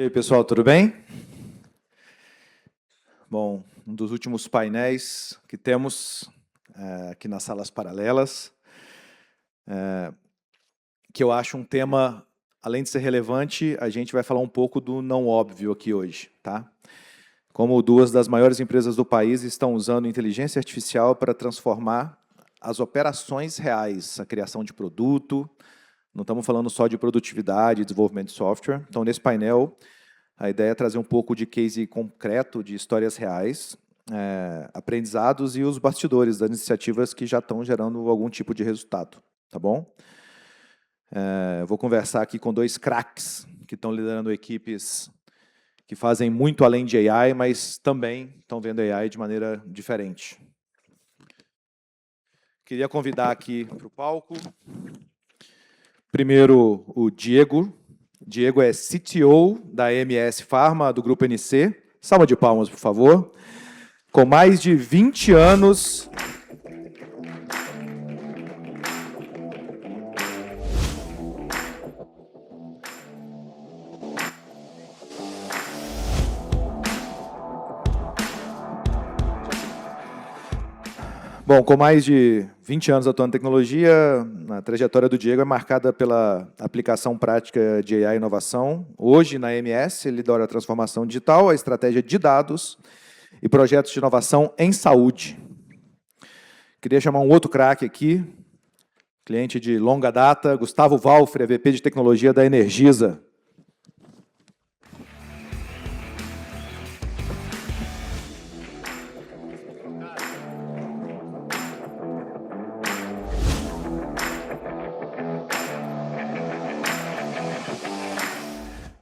E aí, pessoal, tudo bem? Bom, um dos últimos painéis que temos aqui nas salas paralelas, que eu acho um tema, além de ser relevante, a gente vai falar um pouco do não óbvio aqui hoje, tá? Como duas das maiores empresas do país estão usando inteligência artificial para transformar as operações reais, a criação de produto, não estamos falando só de produtividade e desenvolvimento de software. Então, nesse painel, a ideia é trazer um pouco de case concreto, de histórias reais, aprendizados e os bastidores das iniciativas que já estão gerando algum tipo de resultado, tá bom? Vou conversar aqui com dois craques que estão liderando equipes que fazem muito além de AI, mas também estão vendo AI de maneira diferente. Queria convidar aqui para o palco, primeiro o Diego. Diego é CTO da MS Pharma, do Grupo NC. Salva de palmas, por favor. Com mais de 20 anos... Bom, com mais de 20 anos atuando em tecnologia, a trajetória do Diego é marcada pela aplicação prática de AI e inovação. Hoje, na MS, ele lidera a transformação digital, a estratégia de dados e projetos de inovação em saúde. Queria chamar um outro craque aqui, cliente de longa data, Gustavo Valfre, VP de Tecnologia da Energisa.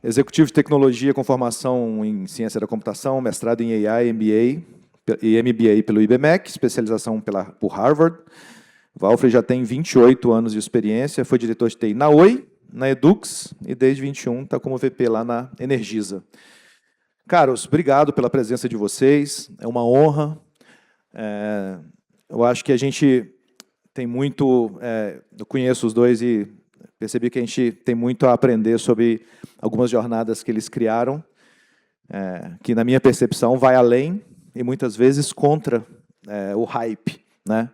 Executivo de Tecnologia com formação em Ciência da Computação, mestrado em AI, MBA e MBA pelo IBMEC, especialização por Harvard. Valfre já tem 28 anos de experiência, foi diretor de TI na Oi, na Edux, e desde 21 está como VP lá na Energisa. Caros, obrigado pela presença de vocês, é uma honra. Eu acho que a gente tem muito... eu conheço os dois e percebi que a gente tem muito a aprender sobre algumas jornadas que eles criaram, que, na minha percepção, vai além e, muitas vezes, contra o hype, né?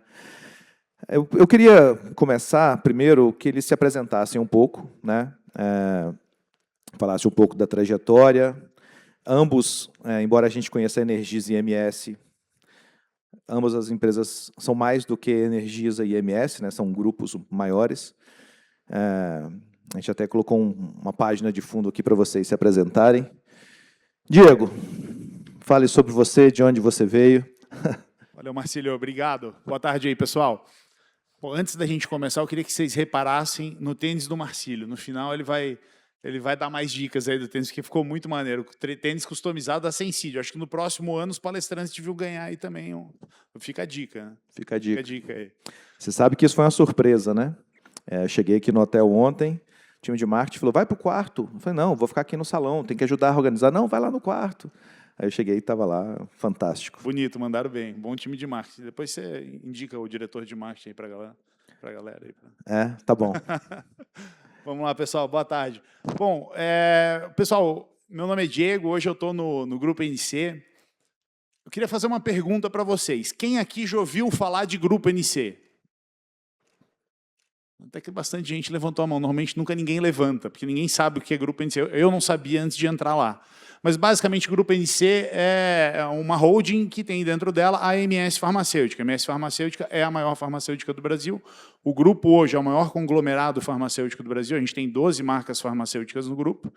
Eu queria começar, primeiro, que eles se apresentassem um pouco, né? Falassem um pouco da trajetória. Ambos, embora a gente conheça a Energisa e MS, ambas as empresas são mais do que Energisa e MS, né? São grupos maiores. A gente até colocou uma página de fundo aqui para vocês se apresentarem. Diego, fale sobre você, de onde você veio. Valeu, Marcílio, obrigado. Boa tarde aí, pessoal. Bom, antes da gente começar, eu queria que vocês reparassem no tênis do Marcílio. No final, ele vai dar mais dicas aí do tênis, porque ficou muito maneiro. Tênis customizado da Sensídio. Acho que no próximo ano os palestrantes deviam ganhar aí também. Fica a dica, né? Fica a dica. Fica a dica aí. Você sabe que isso foi uma surpresa, né? Cheguei aqui no hotel ontem, o time de marketing falou, vai para o quarto. Eu falei, não, vou ficar aqui no salão, tem que ajudar a organizar. Não, vai lá no quarto. Aí eu cheguei e estava lá, fantástico. Bonito, mandaram bem. Bom time de marketing. Depois você indica o diretor de marketing aí para a galera. Aí. Tá bom. Vamos lá, pessoal, boa tarde. Bom, pessoal, meu nome é Diego, hoje eu estou no Grupo NC. Eu queria fazer uma pergunta para vocês. Quem aqui já ouviu falar de Grupo NC? Até que bastante gente levantou a mão. Normalmente nunca ninguém levanta, porque ninguém sabe o que é Grupo NC. Eu não sabia antes de entrar lá. Mas, basicamente, o Grupo NC é uma holding que tem dentro dela a MS Farmacêutica. A MS Farmacêutica é a maior farmacêutica do Brasil. O grupo hoje é o maior conglomerado farmacêutico do Brasil. A gente tem 12 marcas farmacêuticas no grupo.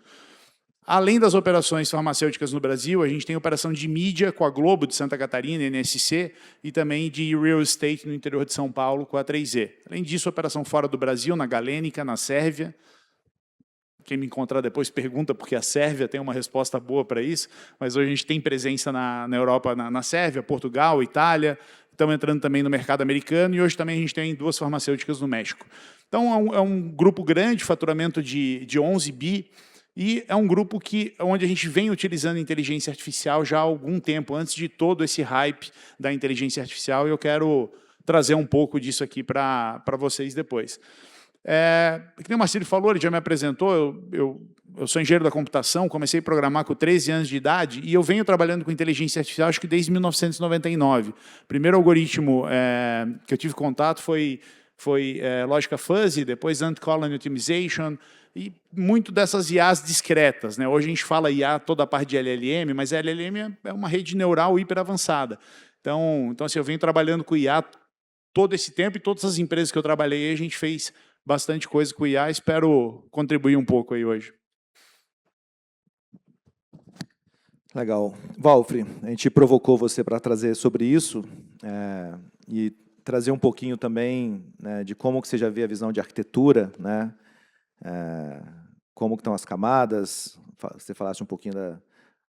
Além das operações farmacêuticas no Brasil, a gente tem operação de mídia com a Globo de Santa Catarina, NSC, e também de real estate no interior de São Paulo com a 3E. Além disso, operação fora do Brasil, na Galênica, na Sérvia. Quem me encontrar depois pergunta, porque a Sérvia tem uma resposta boa para isso, mas hoje a gente tem presença na Europa, na Sérvia, Portugal, Itália, estamos entrando também no mercado americano, e hoje também a gente tem 2 farmacêuticas no México. Então, é um grupo grande, faturamento de 11 bi, e é um grupo onde a gente vem utilizando inteligência artificial já há algum tempo, antes de todo esse hype da inteligência artificial, e eu quero trazer um pouco disso aqui para vocês depois. Que nem o Marcílio falou, ele já me apresentou, eu sou engenheiro da computação, comecei a programar com 13 anos de idade e eu venho trabalhando com inteligência artificial acho que desde 1999. O primeiro algoritmo que eu tive contato foi lógica fuzzy, depois ant-colony optimization e muito dessas IAs discretas, né? Hoje a gente fala IA toda a parte de LLM, mas a LLM é uma rede neural hiper avançada. Então assim, eu venho trabalhando com IA todo esse tempo e todas as empresas que eu trabalhei, a gente fez bastante coisa com IA, espero contribuir um pouco aí hoje. Legal. Valfri, a gente provocou você para trazer sobre isso e trazer um pouquinho também, né, de como que você já vê a visão de arquitetura, né, como que estão as camadas, você falasse um pouquinho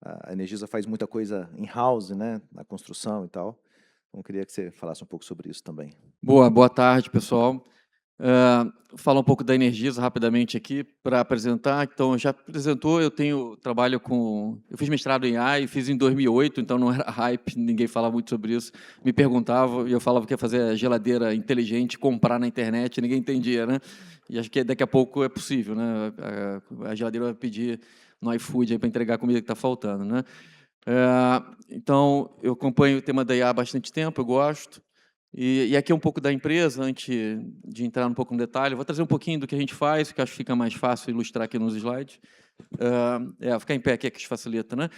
a Energisa faz muita coisa in-house, né, na construção e tal, então queria que você falasse um pouco sobre isso também. Boa tarde, pessoal. Falar um pouco da Energisa rapidamente aqui para apresentar. Então, já apresentou, eu fiz mestrado em AI, fiz em 2008, então não era hype, ninguém falava muito sobre isso. Me perguntavam e eu falava que ia fazer a geladeira inteligente, comprar na internet, ninguém entendia, né? E acho que daqui a pouco é possível, né? A geladeira vai pedir no iFood para entregar a comida que está faltando, né? Então, eu acompanho o tema da IA há bastante tempo, eu gosto. E aqui é um pouco da empresa, antes de entrar um pouco no detalhe. Vou trazer um pouquinho do que a gente faz, que acho que fica mais fácil ilustrar aqui nos slides. Ficar em pé aqui é que facilita, né?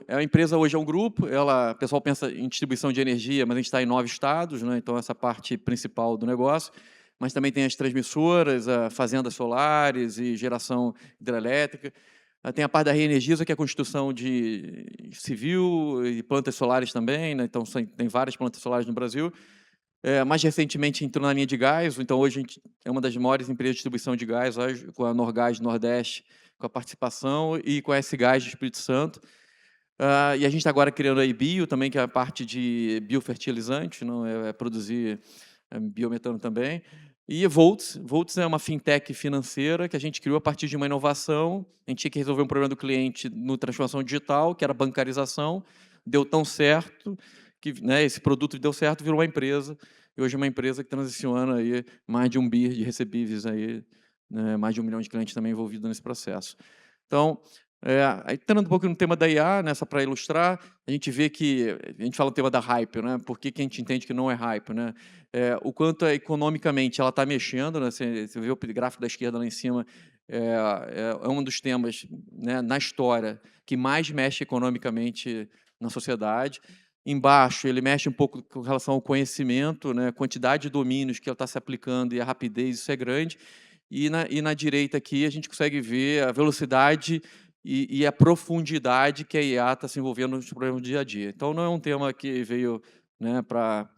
A empresa hoje é um grupo, o pessoal pensa em distribuição de energia, mas a gente está em 9 estados, né? Então essa parte principal do negócio. Mas também tem as transmissoras, fazendas solares e geração hidrelétrica. Tem a parte da Reenergiza, que é a construção de civil e plantas solares também, né? Então tem várias plantas solares no Brasil. Mais recentemente entrou na linha de gás, então hoje a gente é uma das maiores empresas de distribuição de gás, hoje, com a Norgás Nordeste, com a participação, e com a S-Gás do Espírito Santo. E a gente está agora criando a IBio também, que é a parte de biofertilizante, não produzir biometano também. E Volts é uma fintech financeira que a gente criou a partir de uma inovação. A gente tinha que resolver um problema do cliente no transformação digital, que era a bancarização. Deu tão certo que, né, esse produto deu certo, virou uma empresa. E hoje é uma empresa que transiciona aí mais de 1 bi de recebíveis, aí, né, mais de 1 milhão de clientes também envolvidos nesse processo. Então, entrando um pouco no tema da IA, né, só para ilustrar, a gente vê que, a gente fala o tema da hype, né, por que a gente entende que não é hype, né? O quanto economicamente ela está mexendo, né, você vê o gráfico da esquerda lá em cima, é um dos temas, né, na história que mais mexe economicamente na sociedade. Embaixo, ele mexe um pouco com relação ao conhecimento, né, quantidade de domínios que ela está se aplicando e a rapidez, isso é grande. E na direita aqui a gente consegue ver a velocidade e a profundidade que a IA está se envolvendo nos problemas do dia a dia. Então, não é um tema que veio, né, para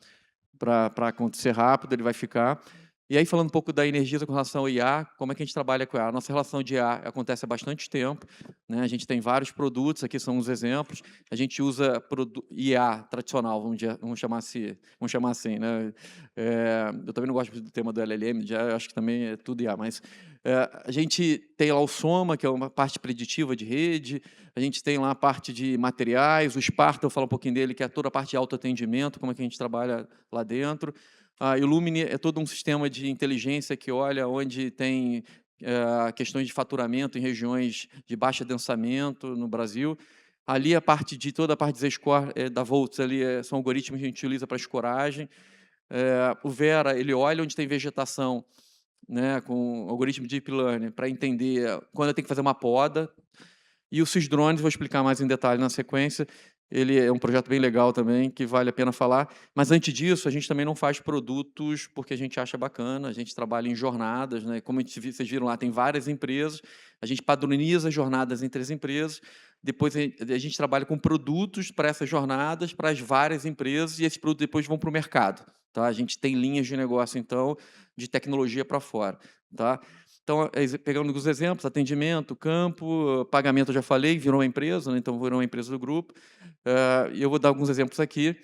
acontecer rápido, ele vai ficar. E aí, falando um pouco da Energisa com relação ao IA, como é que a gente trabalha com a IA? A nossa relação de IA acontece há bastante tempo, né? A gente tem vários produtos, aqui são os exemplos. A gente usa IA tradicional, vamos chamar assim, né? Eu também não gosto do tema do LLM, já acho que também é tudo IA, mas a gente tem lá o Soma, que é uma parte preditiva de rede, a gente tem lá a parte de materiais, o Sparta, eu falo um pouquinho dele, que é toda a parte de autoatendimento, como é que a gente trabalha lá dentro. A Illumine é todo um sistema de inteligência que olha onde tem questões de faturamento em regiões de baixo densamento no Brasil. Ali toda a parte de Z-Score da Volts ali são algoritmos que a gente utiliza para escoragem. O Vera, ele olha onde tem vegetação, né, com algoritmo de Deep Learning, para entender quando tem que fazer uma poda. E o Sysdrones, vou explicar mais em detalhe na sequência, ele é um projeto bem legal também, que vale a pena falar. Mas, antes disso, a gente também não faz produtos porque a gente acha bacana, a gente trabalha em jornadas, né? Como vocês viram lá, tem várias empresas, a gente padroniza jornadas entre as empresas, depois a gente trabalha com produtos para essas jornadas, para as várias empresas, e esses produtos depois vão para o mercado. Tá? A gente tem linhas de negócio, então, de tecnologia para fora. Tá? Então, pegando os exemplos, atendimento, campo, pagamento, eu já falei, virou uma empresa, né? Então virou uma empresa do grupo. E eu vou dar alguns exemplos aqui.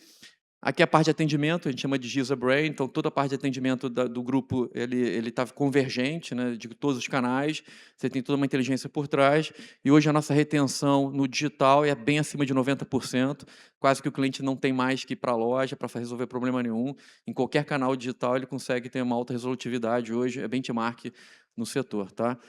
Aqui a parte de atendimento, a gente chama de Giza Brain, então toda a parte de atendimento do grupo ele está convergente, né, de todos os canais, você tem toda uma inteligência por trás, e hoje a nossa retenção no digital é bem acima de 90%, quase que o cliente não tem mais que ir para a loja para resolver problema nenhum, em qualquer canal digital ele consegue ter uma alta resolutividade hoje, é benchmark no setor. Tá?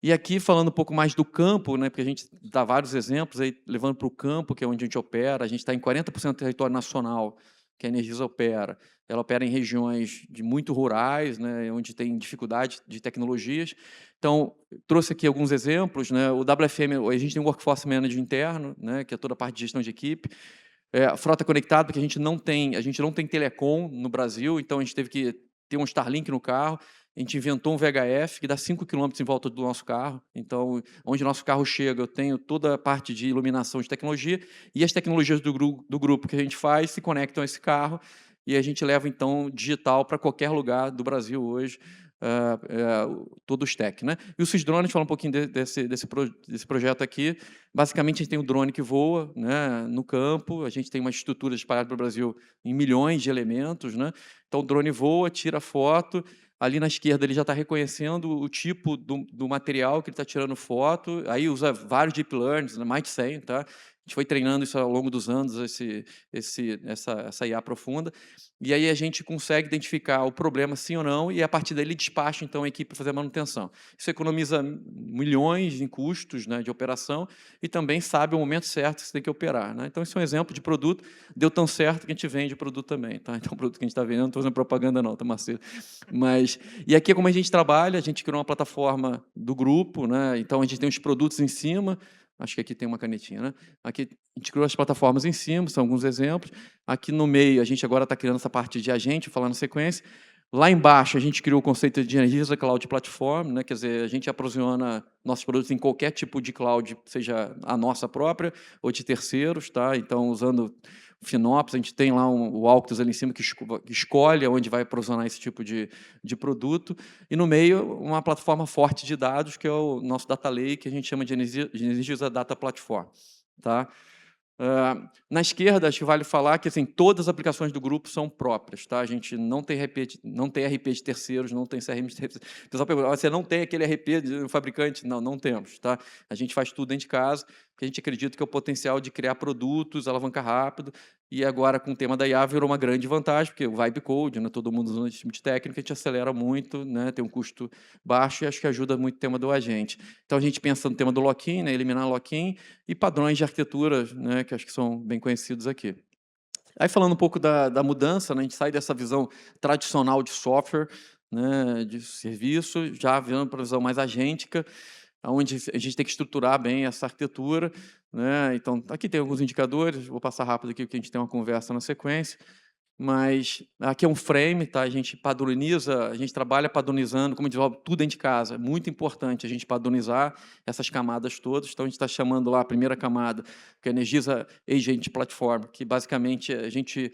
E aqui, falando um pouco mais do campo, né, porque a gente dá vários exemplos, aí, levando para o campo, que é onde a gente opera, a gente está em 40% do território nacional, que a Energisa opera. Ela opera em regiões muito rurais, né, onde tem dificuldade de tecnologias. Então, trouxe aqui alguns exemplos. Né, o WFM, a gente tem um Workforce Manager interno, né, que é toda a parte de gestão de equipe. Frota conectada, porque a gente não tem telecom no Brasil, então a gente teve que ter um Starlink no carro. A gente inventou um VHF que dá 5 km em volta do nosso carro. Então, onde o nosso carro chega, eu tenho toda a parte de iluminação de tecnologia e as tecnologias do grupo que a gente faz se conectam a esse carro e a gente leva, então, digital para qualquer lugar do Brasil hoje, todo o stack. Né? E o Sysdrone, falar um pouquinho desse projeto aqui. Basicamente, a gente tem um drone que voa, né, no campo, a gente tem uma estrutura espalhada pelo Brasil em milhões de elementos. Né? Então, o drone voa, tira foto. Ali na esquerda ele já está reconhecendo o tipo do material que ele está tirando foto, aí usa vários deep learning, mais de 100, tá? A gente foi treinando isso ao longo dos anos, essa IA profunda, e aí a gente consegue identificar o problema sim ou não, e a partir daí ele despacha então a equipe para fazer a manutenção. Isso economiza milhões em custos, né, de operação, e também sabe o momento certo que você tem que operar. Né? Então, isso é um exemplo de produto, deu tão certo que a gente vende o produto também. Tá? Então, o produto que a gente está vendendo, não estou fazendo propaganda não, tá, Marcelo? E aqui, como a gente trabalha, a gente criou uma plataforma do grupo, né? Então a gente tem os produtos em cima, acho que aqui tem uma canetinha, né? Aqui a gente criou as plataformas em cima, são alguns exemplos. Aqui no meio, a gente agora está criando essa parte de agente, falando na sequência. Lá embaixo, a gente criou o conceito de Energisa Cloud Platform, né? Quer dizer, a gente aprisiona nossos produtos em qualquer tipo de cloud, seja a nossa própria ou de terceiros, tá? Então, usando FinOps, a gente tem lá o Alctus ali em cima que escolhe onde vai aprisionar esse tipo de produto. E no meio, uma plataforma forte de dados, que é o nosso Data Lake, que a gente chama de Energisa Data Platform. Tá? Na esquerda, acho que vale falar que assim, todas as aplicações do grupo são próprias. Tá? A gente não tem RP de terceiros, não tem CRM de terceiros. O pessoal pergunta, você não tem aquele RP do fabricante? Não, não temos. Tá? A gente faz tudo dentro de casa, porque a gente acredita que é o potencial de criar produtos, alavancar rápido, e agora, com o tema da IA, virou uma grande vantagem, porque o Vibe Code, né, todo mundo usando esse tipo de técnica, a gente acelera muito, né, tem um custo baixo e acho que ajuda muito o tema do agente. Então, a gente pensa no tema do lock-in, né, eliminar lock-in, e padrões de arquitetura, né, que acho que são bem conhecidos aqui. Aí, falando um pouco da mudança, né, a gente sai dessa visão tradicional de software, né, de serviço, já virando para a visão mais agêntica, onde a gente tem que estruturar bem essa arquitetura. Né? Então, aqui tem alguns indicadores, vou passar rápido aqui, porque a gente tem uma conversa na sequência, mas aqui é um frame, tá? A gente padroniza, a gente trabalha padronizando, como desenvolve tudo dentro de casa. É muito importante a gente padronizar essas camadas todas. Então, a gente está chamando lá a primeira camada, que é a Energisa Agent Platform, que basicamente a gente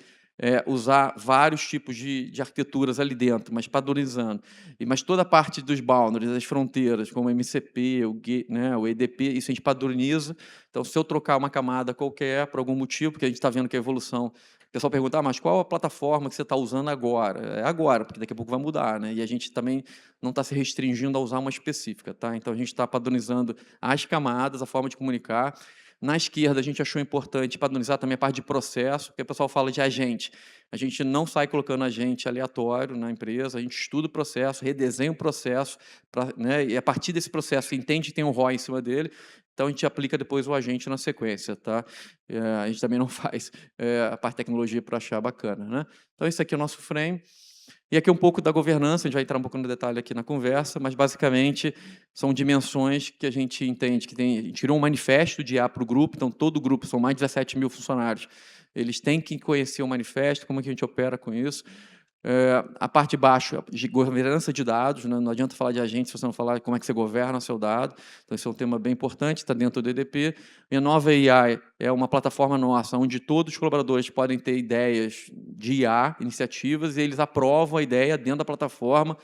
usar vários tipos de arquiteturas ali dentro, mas padronizando. Mas toda a parte dos boundaries, das fronteiras, como o MCP, o EDP, isso a gente padroniza. Então, se eu trocar uma camada qualquer, por algum motivo, porque a gente está vendo que a evolução... O pessoal pergunta, mas qual a plataforma que você está usando agora? É agora, porque daqui a pouco vai mudar. Né? E a gente também não está se restringindo a usar uma específica. Tá? Então, a gente está padronizando as camadas, a forma de comunicar. Na esquerda, a gente achou importante padronizar também a parte de processo, porque o pessoal fala de agente. A gente não sai colocando agente aleatório na empresa, a gente estuda o processo, redesenha o processo, né, e a partir desse processo entende que tem um ROI em cima dele, então a gente aplica depois o agente na sequência. Tá? A gente também não faz a parte de tecnologia para achar bacana. Né? Então, esse aqui é o nosso frame. E aqui um pouco da governança, a gente vai entrar um pouco no detalhe aqui na conversa, mas basicamente são dimensões que a gente entende que tem. A gente tirou um manifesto de IA para o grupo, então todo o grupo, são mais de 17 mil funcionários, eles têm que conhecer o manifesto, como é que a gente opera com isso. A parte de baixo, de governança de dados, né? Não adianta falar de agente se você não falar como é que você governa seu dado, então esse é um tema bem importante, está dentro do EDP. E a nova AI é uma plataforma nossa, onde todos os colaboradores podem ter ideias de IA, iniciativas, e eles aprovam a ideia dentro da plataforma,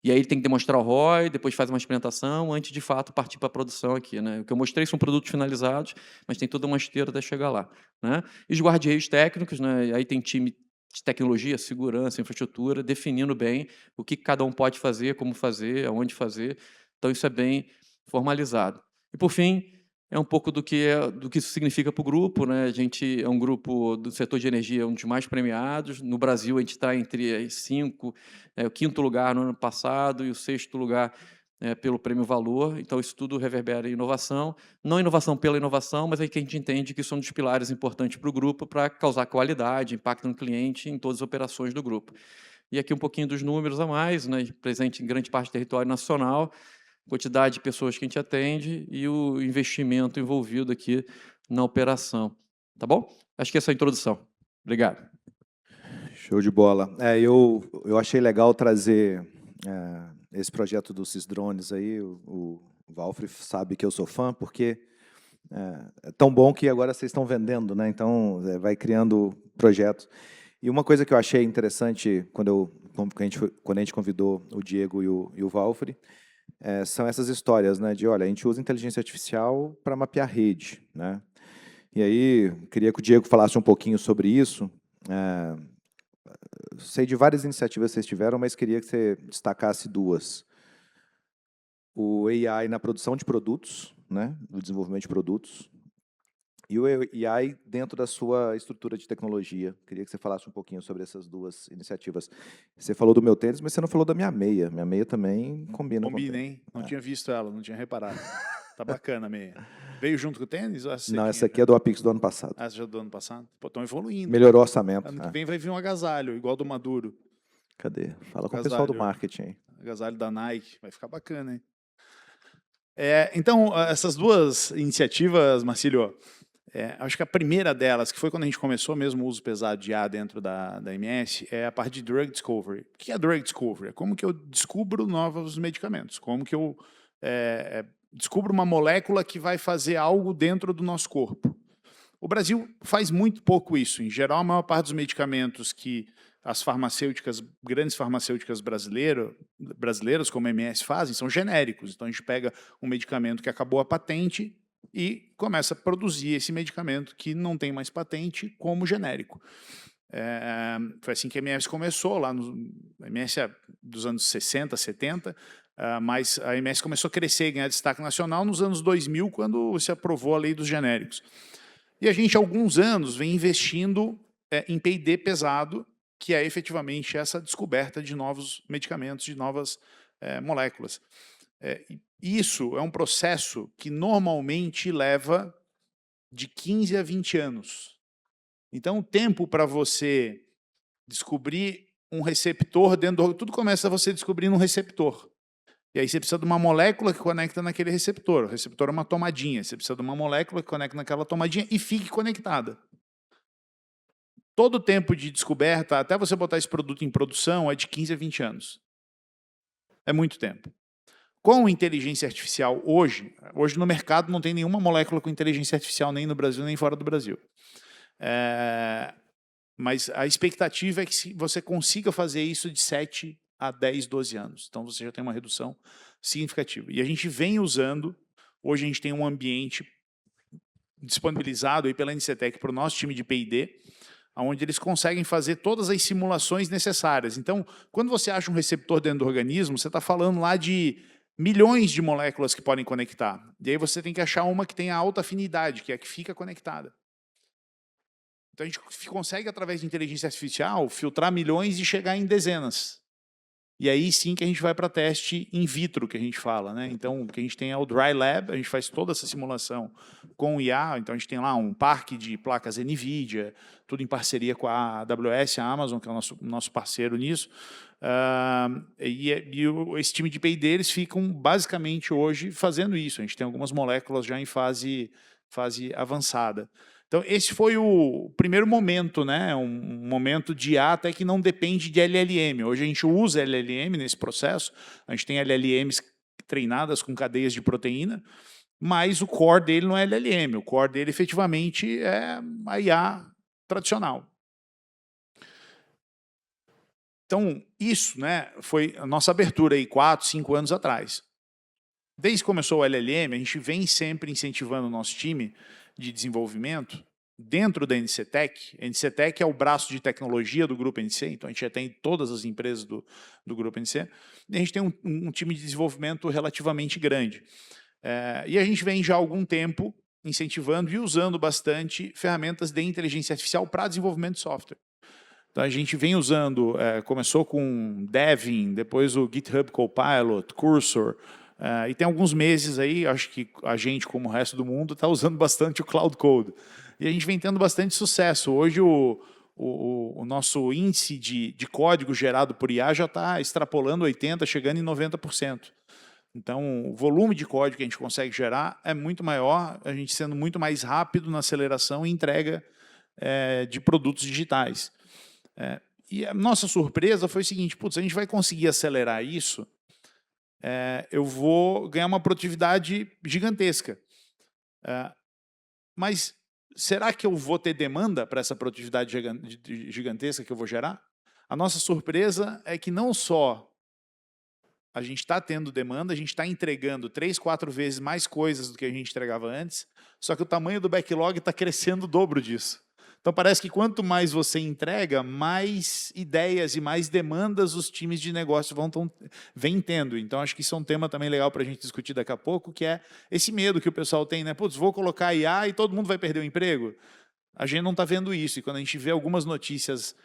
E aí ele tem que demonstrar o ROI, depois faz uma experimentação, antes de fato partir para a produção aqui, né? O que eu mostrei são produtos finalizados, mas tem toda uma esteira até chegar lá, né? E os guarda-reios técnicos, né? Aí tem time de tecnologia, segurança, infraestrutura, definindo bem o que cada um pode fazer, como fazer, aonde fazer. Então isso é bem formalizado. E por fim, é um pouco do que isso significa para o grupo, né? A gente é um grupo do setor de energia, um dos mais premiados. No Brasil, a gente está entre as 5, o 5º lugar no ano passado e o 6º lugar pelo Prêmio Valor. Então, isso tudo reverbera em inovação. Não inovação pela inovação, mas aí que a gente entende que são um dos pilares importantes para o grupo para causar qualidade, impacto no cliente em todas as operações do grupo. E aqui um pouquinho dos números a mais, né? Presente em grande parte do território nacional, quantidade de pessoas que a gente atende e o investimento envolvido aqui na operação. Tá bom? Acho que essa é a introdução. Obrigado. Show de bola. Eu achei legal trazer esse projeto dos Sysdrones aí. O Walfri sabe que eu sou fã, porque é tão bom que agora vocês estão vendendo, né? Então, vai criando projetos. E uma coisa que eu achei interessante quando a gente convidou o Diego e o Walfri, são essas histórias, né, de, olha, a gente usa inteligência artificial para mapear rede, né? E aí, queria que o Diego falasse um pouquinho sobre isso. Sei de várias iniciativas que vocês tiveram, mas queria que você destacasse 2. O AI na produção de produtos, né, no desenvolvimento de produtos, e o AI dentro da sua estrutura de tecnologia. Queria que você falasse um pouquinho sobre essas 2 iniciativas. Você falou do meu tênis, mas você não falou da minha meia. Minha meia também combina com o tênis. Combina, hein? Não tinha visto ela, não tinha reparado. Tá bacana a meia. Veio junto com o tênis? Ou não, essa aqui é do Apix do ano passado. Essa já é do ano passado? Pô, estão evoluindo. Melhorou o orçamento. Ano que vem vai vir um agasalho, igual do Maduro. Cadê? Fala com o pessoal do marketing aí. Agasalho da Nike. Vai ficar bacana, hein? Então, essas 2 iniciativas, Marcílio, acho que a primeira delas, que foi quando a gente começou mesmo o uso pesado de IA dentro da MS, é a parte de Drug Discovery. O que é Drug Discovery? É como que eu descubro novos medicamentos, como que eu descubro uma molécula que vai fazer algo dentro do nosso corpo. O Brasil faz muito pouco isso. Em geral, a maior parte dos medicamentos que as farmacêuticas, grandes farmacêuticas brasileiras, como a MS, fazem, são genéricos. Então, a gente pega um medicamento que acabou a patente e começa a produzir esse medicamento que não tem mais patente como genérico. Foi assim que a MS começou, lá a MS dos anos 60, 70, mas a MS começou a crescer e ganhar destaque nacional nos anos 2000, quando se aprovou a lei dos genéricos. E a gente, há alguns anos, vem investindo em P&D pesado, que é efetivamente essa descoberta de novos medicamentos, de novas moléculas. Isso é um processo que normalmente leva de 15 a 20 anos. Então, o tempo para você descobrir um receptor dentro do... Tudo começa você descobrindo um receptor. E aí você precisa de uma molécula que conecta naquele receptor. O receptor é uma tomadinha. Você precisa de uma molécula que conecta naquela tomadinha e fique conectada. Todo o tempo de descoberta, até você botar esse produto em produção, é de 15 a 20 anos. É muito tempo. Com inteligência artificial, hoje no mercado não tem nenhuma molécula com inteligência artificial, nem no Brasil, nem fora do Brasil. Mas a expectativa é que você consiga fazer isso de 7 a 10, 12 anos. Então, você já tem uma redução significativa. E a gente vem usando, hoje a gente tem um ambiente disponibilizado aí pela NCTEC para o nosso time de P&D, onde eles conseguem fazer todas as simulações necessárias. Então, quando você acha um receptor dentro do organismo, você está falando lá de milhões de moléculas que podem conectar. E aí você tem que achar uma que tenha alta afinidade, que é a que fica conectada. Então, a gente consegue, através de inteligência artificial, filtrar milhões e chegar em dezenas. E aí sim que a gente vai para teste in vitro, que a gente fala, né? Então, o que a gente tem é o Dry Lab, a gente faz toda essa simulação com o IA, então a gente tem lá um parque de placas NVIDIA, tudo em parceria com a AWS, a Amazon, que é o nosso parceiro nisso. Esse time de P&D, eles ficam basicamente hoje fazendo isso. A gente tem algumas moléculas já em fase avançada. Então, esse foi o primeiro momento, né? Um momento de IA até que não depende de LLM. Hoje a gente usa LLM nesse processo, a gente tem LLMs treinadas com cadeias de proteína, mas o core dele não é LLM, o core dele efetivamente é a IA tradicional. Então, isso, né, foi a nossa abertura aí 4, 5 anos atrás. Desde que começou o LLM, a gente vem sempre incentivando o nosso time de desenvolvimento dentro da NC Tech. A NC Tech é o braço de tecnologia do Grupo NC, então a gente já tem todas as empresas do Grupo NC, e a gente tem um time de desenvolvimento relativamente grande. E a gente vem já há algum tempo incentivando e usando bastante ferramentas de inteligência artificial para desenvolvimento de software. Então a gente vem usando, começou com Devin, depois o GitHub Copilot, Cursor, e tem alguns meses aí, acho que a gente, como o resto do mundo, está usando bastante o Cloud Code. E a gente vem tendo bastante sucesso. Hoje o nosso índice de código gerado por IA já está extrapolando 80%, chegando em 90%. Então, o volume de código que a gente consegue gerar é muito maior, a gente sendo muito mais rápido na aceleração e entrega de produtos digitais. E a nossa surpresa foi o seguinte, putz, a gente vai conseguir acelerar isso, eu vou ganhar uma produtividade gigantesca. Mas será que eu vou ter demanda para essa produtividade gigantesca que eu vou gerar? A nossa surpresa é que não só a gente está tendo demanda, a gente está entregando 3, 4 vezes mais coisas do que a gente entregava antes, só que o tamanho do backlog está crescendo o dobro disso. Então parece que quanto mais você entrega, mais ideias e mais demandas os times de negócio vêm tendo. Então acho que isso é um tema também legal para a gente discutir daqui a pouco, que é esse medo que o pessoal tem, né? Putz, vou colocar IA e todo mundo vai perder o emprego? A gente não está vendo isso, e quando a gente vê algumas notícias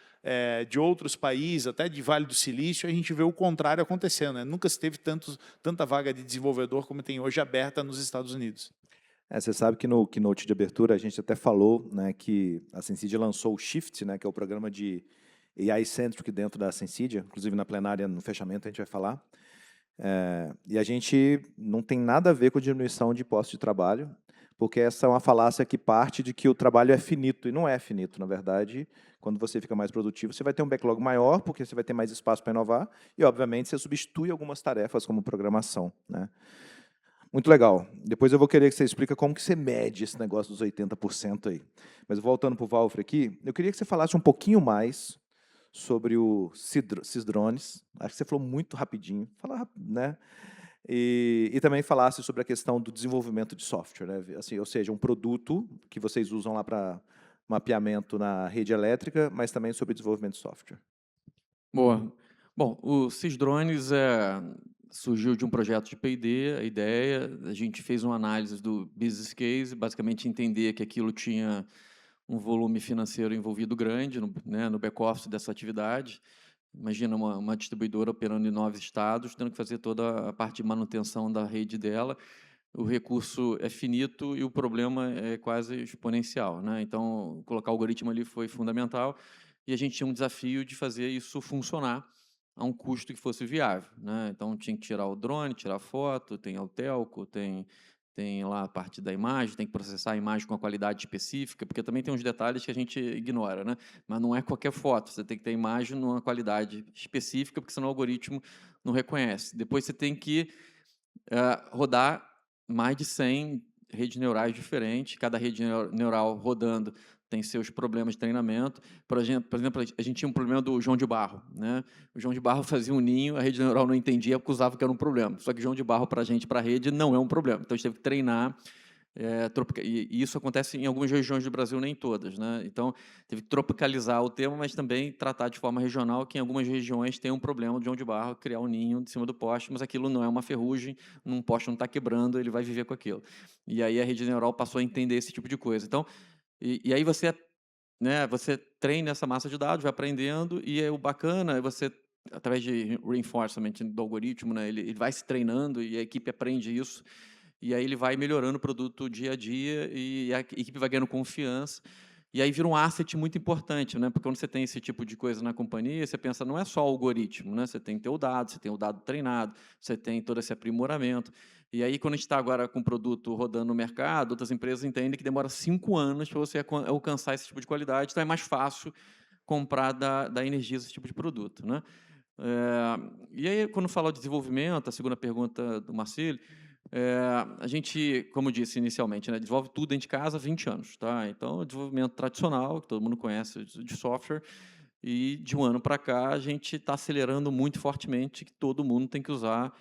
de outros países, até de Vale do Silício, a gente vê o contrário acontecendo, né? Nunca se teve tanta vaga de desenvolvedor como tem hoje aberta nos Estados Unidos. Você sabe que no keynote de abertura a gente até falou, né, que a Sensidia lançou o Shift, né, que é o programa de AI-centric dentro da Sensidia, inclusive na plenária, no fechamento, a gente vai falar. E a gente não tem nada a ver com diminuição de postos de trabalho, porque essa é uma falácia que parte de que o trabalho é finito, e não é finito, na verdade. Quando você fica mais produtivo, você vai ter um backlog maior, porque você vai ter mais espaço para inovar, e, obviamente, você substitui algumas tarefas, como programação, né? Muito legal. Depois eu vou querer que você explique como que você mede esse negócio dos 80% aí. Mas voltando para o Walfre aqui, eu queria que você falasse um pouquinho mais sobre o Cisdrones. Acho que você falou muito rapidinho, né? E também falasse sobre a questão do desenvolvimento de software, né? Assim, ou seja, um produto que vocês usam lá para mapeamento na rede elétrica, mas também sobre desenvolvimento de software. Boa. Bom, o Cisdrones surgiu de um projeto de P&D, a ideia, a gente fez uma análise do business case, basicamente entender que aquilo tinha um volume financeiro envolvido grande no back-office dessa atividade. Imagina uma distribuidora operando em 9 estados, tendo que fazer toda a parte de manutenção da rede dela. O recurso é finito e o problema é quase exponencial, né? Então, colocar o algoritmo ali foi fundamental e a gente tinha um desafio de fazer isso funcionar a um custo que fosse viável, né? Então, tinha que tirar o drone, tirar foto, tem o telco, tem lá a parte da imagem, tem que processar a imagem com a qualidade específica, porque também tem uns detalhes que a gente ignora, né? Mas não é qualquer foto, você tem que ter a imagem numa qualidade específica, porque senão o algoritmo não reconhece. Depois você tem que rodar mais de 100 redes neurais diferentes, cada rede neural rodando tem seus problemas de treinamento. Por exemplo, a gente tinha um problema do João de Barro, né? O João de Barro fazia um ninho, a rede neural não entendia, acusava que era um problema. Só que João de Barro, para a gente, para a rede, não é um problema. Então, a gente teve que treinar, e isso acontece em algumas regiões do Brasil, nem todas, né? Então, teve que tropicalizar o tema, mas também tratar de forma regional, que em algumas regiões tem um problema de João de Barro, criar um ninho de cima do poste, mas aquilo não é uma ferrugem, um poste não está quebrando, ele vai viver com aquilo. E aí a rede neural passou a entender esse tipo de coisa. Então, e aí você treina essa massa de dados, vai aprendendo, e o bacana é você, através de reinforcement do algoritmo, né, ele vai se treinando e a equipe aprende isso, e aí ele vai melhorando o produto dia a dia e a equipe vai ganhando confiança. E aí vira um asset muito importante, né? Porque quando você tem esse tipo de coisa na companhia, você pensa, não é só o algoritmo, né? Você tem que ter o dado, você tem o dado treinado, você tem todo esse aprimoramento. E aí, quando a gente está agora com o produto rodando no mercado, outras empresas entendem que demora 5 anos para você alcançar esse tipo de qualidade, então é mais fácil comprar da Energisa esse tipo de produto, né? E aí, quando fala de desenvolvimento, a segunda pergunta do Marcílio, a gente, como eu disse inicialmente, né, desenvolve tudo dentro de casa há 20 anos. Tá? Então, o desenvolvimento tradicional, que todo mundo conhece de software, e de um ano para cá a gente está acelerando muito fortemente, que todo mundo tem que usar,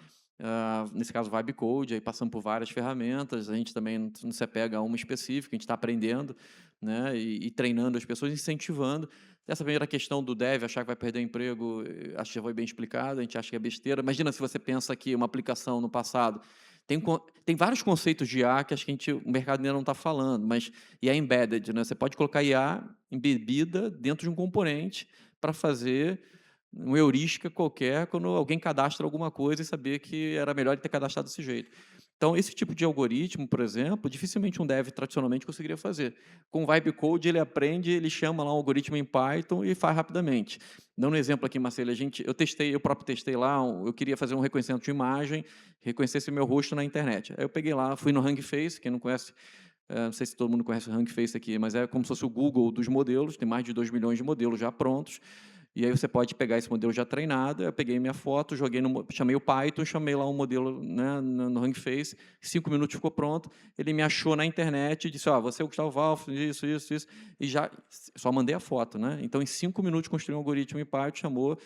nesse caso, Vibe Code, aí passando por várias ferramentas, a gente também não se apega a uma específica, a gente está aprendendo, né, e treinando as pessoas, incentivando. Essa primeira questão do dev, achar que vai perder o emprego, acho que já foi bem explicado, a gente acha que é besteira. Imagina se você pensa que uma aplicação no passado, tem vários conceitos de IA que acho que o mercado ainda não está falando, mas IA embedded, né? Você pode colocar IA embebida dentro de um componente para fazer uma heurística qualquer quando alguém cadastra alguma coisa e saber que era melhor ele ter cadastrado desse jeito. Então, esse tipo de algoritmo, por exemplo, dificilmente um dev tradicionalmente conseguiria fazer. Com o Vibe Code, ele aprende, ele chama lá um algoritmo em Python e faz rapidamente. Dando um exemplo aqui, Marcelo, eu próprio testei lá, eu queria fazer um reconhecimento de imagem, reconhecesse o meu rosto na internet. Aí eu peguei lá, fui no Hugging Face, quem não conhece, não sei se todo mundo conhece o Hugging Face aqui, mas é como se fosse o Google dos modelos, tem mais de 2 milhões de modelos já prontos, e aí você pode pegar esse modelo já treinado. Eu peguei minha foto, chamei o Python, chamei lá um modelo, né, no Hugging Face, 5 minutos ficou pronto, ele me achou na internet e disse, você é o Gustavo Valf, isso, e já só mandei a foto, né? Então, em 5 minutos, construí um algoritmo em Python, chamou.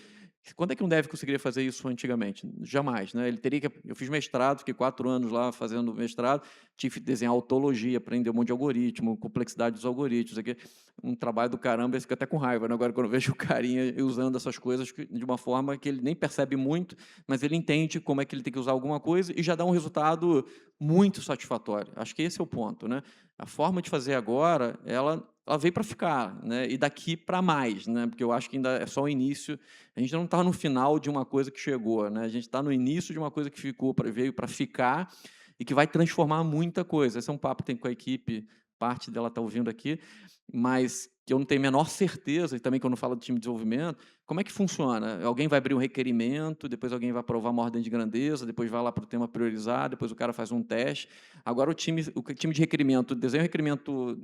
Quando é que um dev conseguiria fazer isso antigamente? Jamais, né? Eu fiz mestrado, fiquei 4 anos lá fazendo mestrado, tive que desenhar autologia, aprender um monte de algoritmo, complexidade dos algoritmos, aqui, um trabalho do caramba, eu fico até com raiva, né? Agora, quando eu vejo o carinha usando essas coisas de uma forma que ele nem percebe muito, mas ele entende como é que ele tem que usar alguma coisa e já dá um resultado muito satisfatório. Acho que esse é o ponto, né? A forma de fazer agora, ela veio para ficar, né? E daqui para mais, né? Porque eu acho que ainda é só o início. A gente não está no final de uma coisa que chegou, né? A gente está no início de uma coisa que veio para ficar e que vai transformar muita coisa. Esse é um papo que tem com a equipe, parte dela está ouvindo aqui, mas que eu não tenho a menor certeza, e também quando falo do time de desenvolvimento, como é que funciona? Alguém vai abrir um requerimento, depois alguém vai aprovar uma ordem de grandeza, depois vai lá para o tema priorizar, depois o cara faz um teste. Agora o time de requerimento desenha o requerimento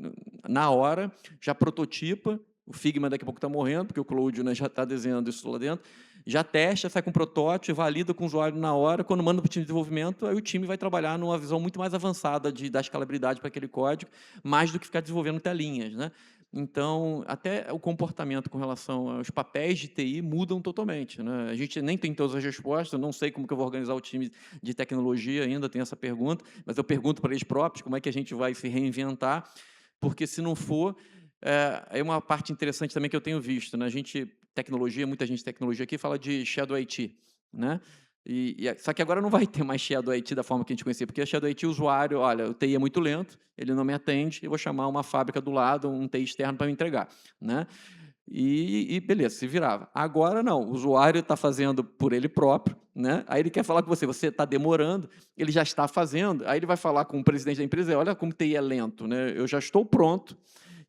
na hora, já prototipa, o Figma daqui a pouco está morrendo, porque o Cloud, né, já está desenhando isso lá dentro, já testa, sai com um protótipo, valida com o usuário na hora, quando manda para o time de desenvolvimento, aí o time vai trabalhar numa visão muito mais avançada da escalabilidade para aquele código, mais do que ficar desenvolvendo telinhas, né? Então, até o comportamento com relação aos papéis de TI mudam totalmente, né? A gente nem tem todas as respostas, eu não sei como que eu vou organizar o time de tecnologia ainda, tem essa pergunta, mas eu pergunto para eles próprios como é que a gente vai se reinventar, porque se não for, é uma parte interessante também que eu tenho visto, né? Muita gente de tecnologia aqui fala de Shadow IT, né? Só que agora não vai ter mais Shadow IT da forma que a gente conhecia, porque a Shadow IT, o usuário, olha, o TI é muito lento, ele não me atende, eu vou chamar uma fábrica do lado, um TI externo para me entregar, né? E beleza, se virava. Agora não, o usuário está fazendo por ele próprio, né? Aí ele quer falar com você está demorando, ele já está fazendo, aí ele vai falar com o presidente da empresa, olha como o TI é lento, né? Eu já estou pronto,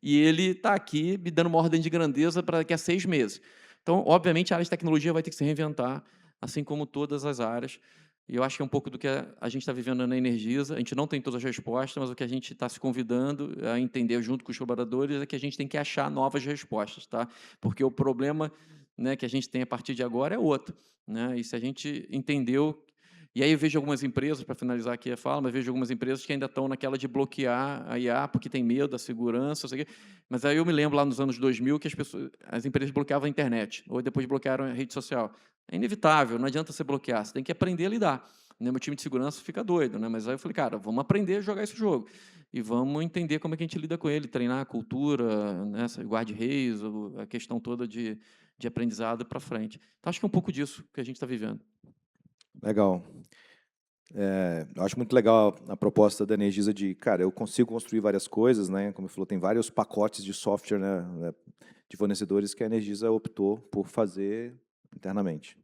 e ele está aqui me dando uma ordem de grandeza para daqui a 6 meses. Então, obviamente, a área de tecnologia vai ter que se reinventar, assim como todas as áreas. E eu acho que é um pouco do que a gente está vivendo na Energisa. A gente não tem todas as respostas, mas o que a gente está se convidando a entender junto com os colaboradores é que a gente tem que achar novas respostas, tá? Porque o problema, né, que a gente tem a partir de agora é outro, né? E se a gente entendeu... E aí eu vejo algumas empresas, para finalizar aqui a fala, mas vejo algumas empresas que ainda estão naquela de bloquear a IA porque tem medo da segurança, não sei o quê. Mas aí eu me lembro lá nos anos 2000 que as empresas bloqueavam a internet, ou depois bloquearam a rede social. É inevitável, não adianta você bloquear, você tem que aprender a lidar. Né? Meu time de segurança fica doido, né? Mas aí eu falei, cara, vamos aprender a jogar esse jogo. E vamos entender como é que a gente lida com ele, treinar a cultura, né? Guarda-reis, a questão toda de aprendizado para frente. Então, acho que é um pouco disso que a gente está vivendo. Legal. Eu acho muito legal a proposta da Energisa de, cara, eu consigo construir várias coisas, né? Como você falou, tem vários pacotes de software, né, de fornecedores que a Energisa optou por fazer internamente.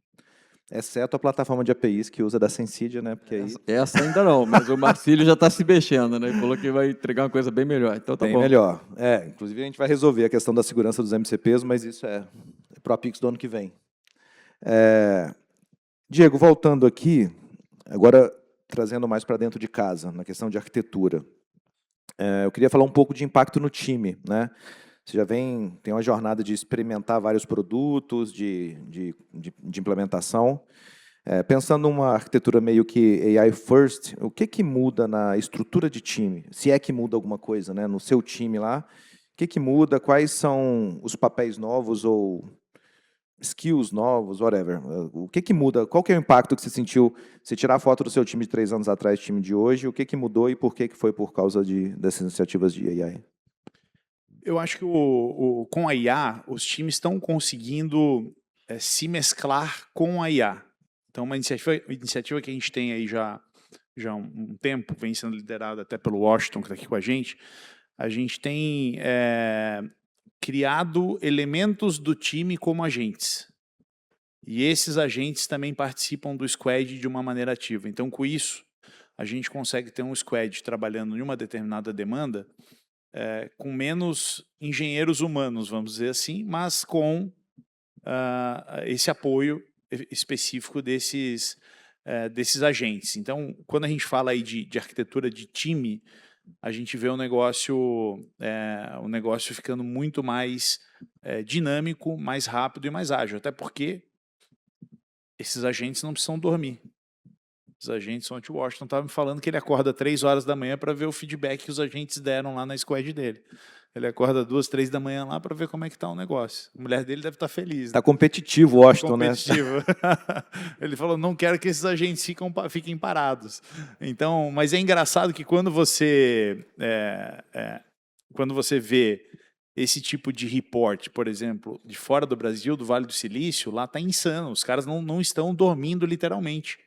Exceto a plataforma de APIs que usa da Sensidia, né? Porque aí... Essa ainda não, mas o Marcílio já está se mexendo, né? E falou que vai entregar uma coisa bem melhor. Então tá bem bom. melhor. Inclusive a gente vai resolver a questão da segurança dos MCPs, mas isso é para o Apix do ano que vem. Diego, voltando aqui, agora trazendo mais para dentro de casa, na questão de arquitetura. Eu queria falar um pouco de impacto no time, né? Você já tem uma jornada de experimentar vários produtos, de implementação. Pensando numa arquitetura meio que AI first, o que muda na estrutura de time? Se é que muda alguma coisa, né? No seu time lá, o que muda? Quais são os papéis novos ou skills novos, whatever. O que muda? Qual que é o impacto que você sentiu? Se tirar a foto do seu time de 3 anos atrás, time de hoje, o que mudou e por que foi por causa dessas iniciativas de AI? Eu acho que com a IA, os times estão conseguindo se mesclar com a IA. Então, uma iniciativa que a gente tem aí já há um tempo, vem sendo liderada até pelo Washington, que está aqui com a gente tem criado elementos do time como agentes. E esses agentes também participam do squad de uma maneira ativa. Então, com isso, a gente consegue ter um squad trabalhando em uma determinada demanda com menos engenheiros humanos, vamos dizer assim, mas com esse apoio específico desses agentes. Então, quando a gente fala aí de arquitetura de time, a gente vê o negócio ficando muito mais dinâmico, mais rápido e mais ágil, até porque esses agentes não precisam dormir. Os agentes, ontem o Washington estava me falando que ele acorda 3 horas da manhã para ver o feedback que os agentes deram lá na squad dele. Ele acorda 2, 3 da manhã lá para ver como é que está o negócio. A mulher dele deve estar feliz. Está competitivo o Washington, competitivo. Né? Ele falou, não quero que esses agentes fiquem parados. Então, mas é engraçado que quando você vê esse tipo de report, por exemplo, de fora do Brasil, do Vale do Silício, lá está insano. Os caras não estão dormindo literalmente.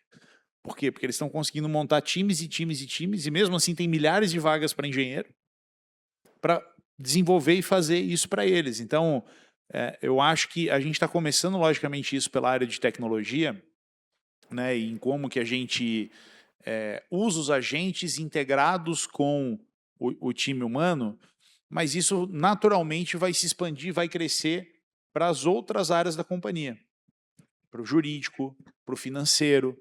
Por quê? Porque eles estão conseguindo montar times e times e times, e mesmo assim tem milhares de vagas para engenheiro para desenvolver e fazer isso para eles. Então, eu acho que a gente está começando, logicamente, isso pela área de tecnologia, né, e em como que a gente usa os agentes integrados com o time humano, mas isso naturalmente vai se expandir, vai crescer para as outras áreas da companhia, para o jurídico, para o financeiro.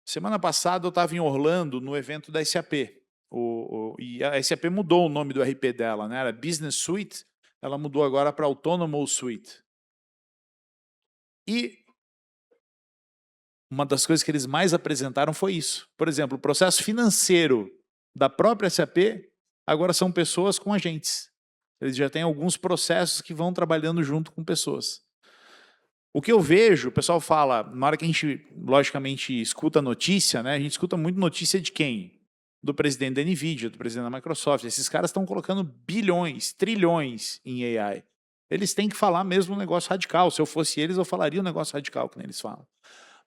Semana passada eu estava em Orlando no evento da SAP. E a SAP mudou o nome do RP dela, né? Era Business Suite, ela mudou agora para Autonomous Suite. E uma das coisas que eles mais apresentaram foi isso. Por exemplo, o processo financeiro da própria SAP agora são pessoas com agentes. Eles já têm alguns processos que vão trabalhando junto com pessoas. O que eu vejo, o pessoal fala, na hora que a gente, logicamente, escuta notícia, né, a gente escuta muito notícia de quem? Do presidente da NVIDIA, do presidente da Microsoft. Esses caras estão colocando bilhões, trilhões em AI. Eles têm que falar mesmo um negócio radical. Se eu fosse eles, eu falaria um negócio radical, que nem eles falam.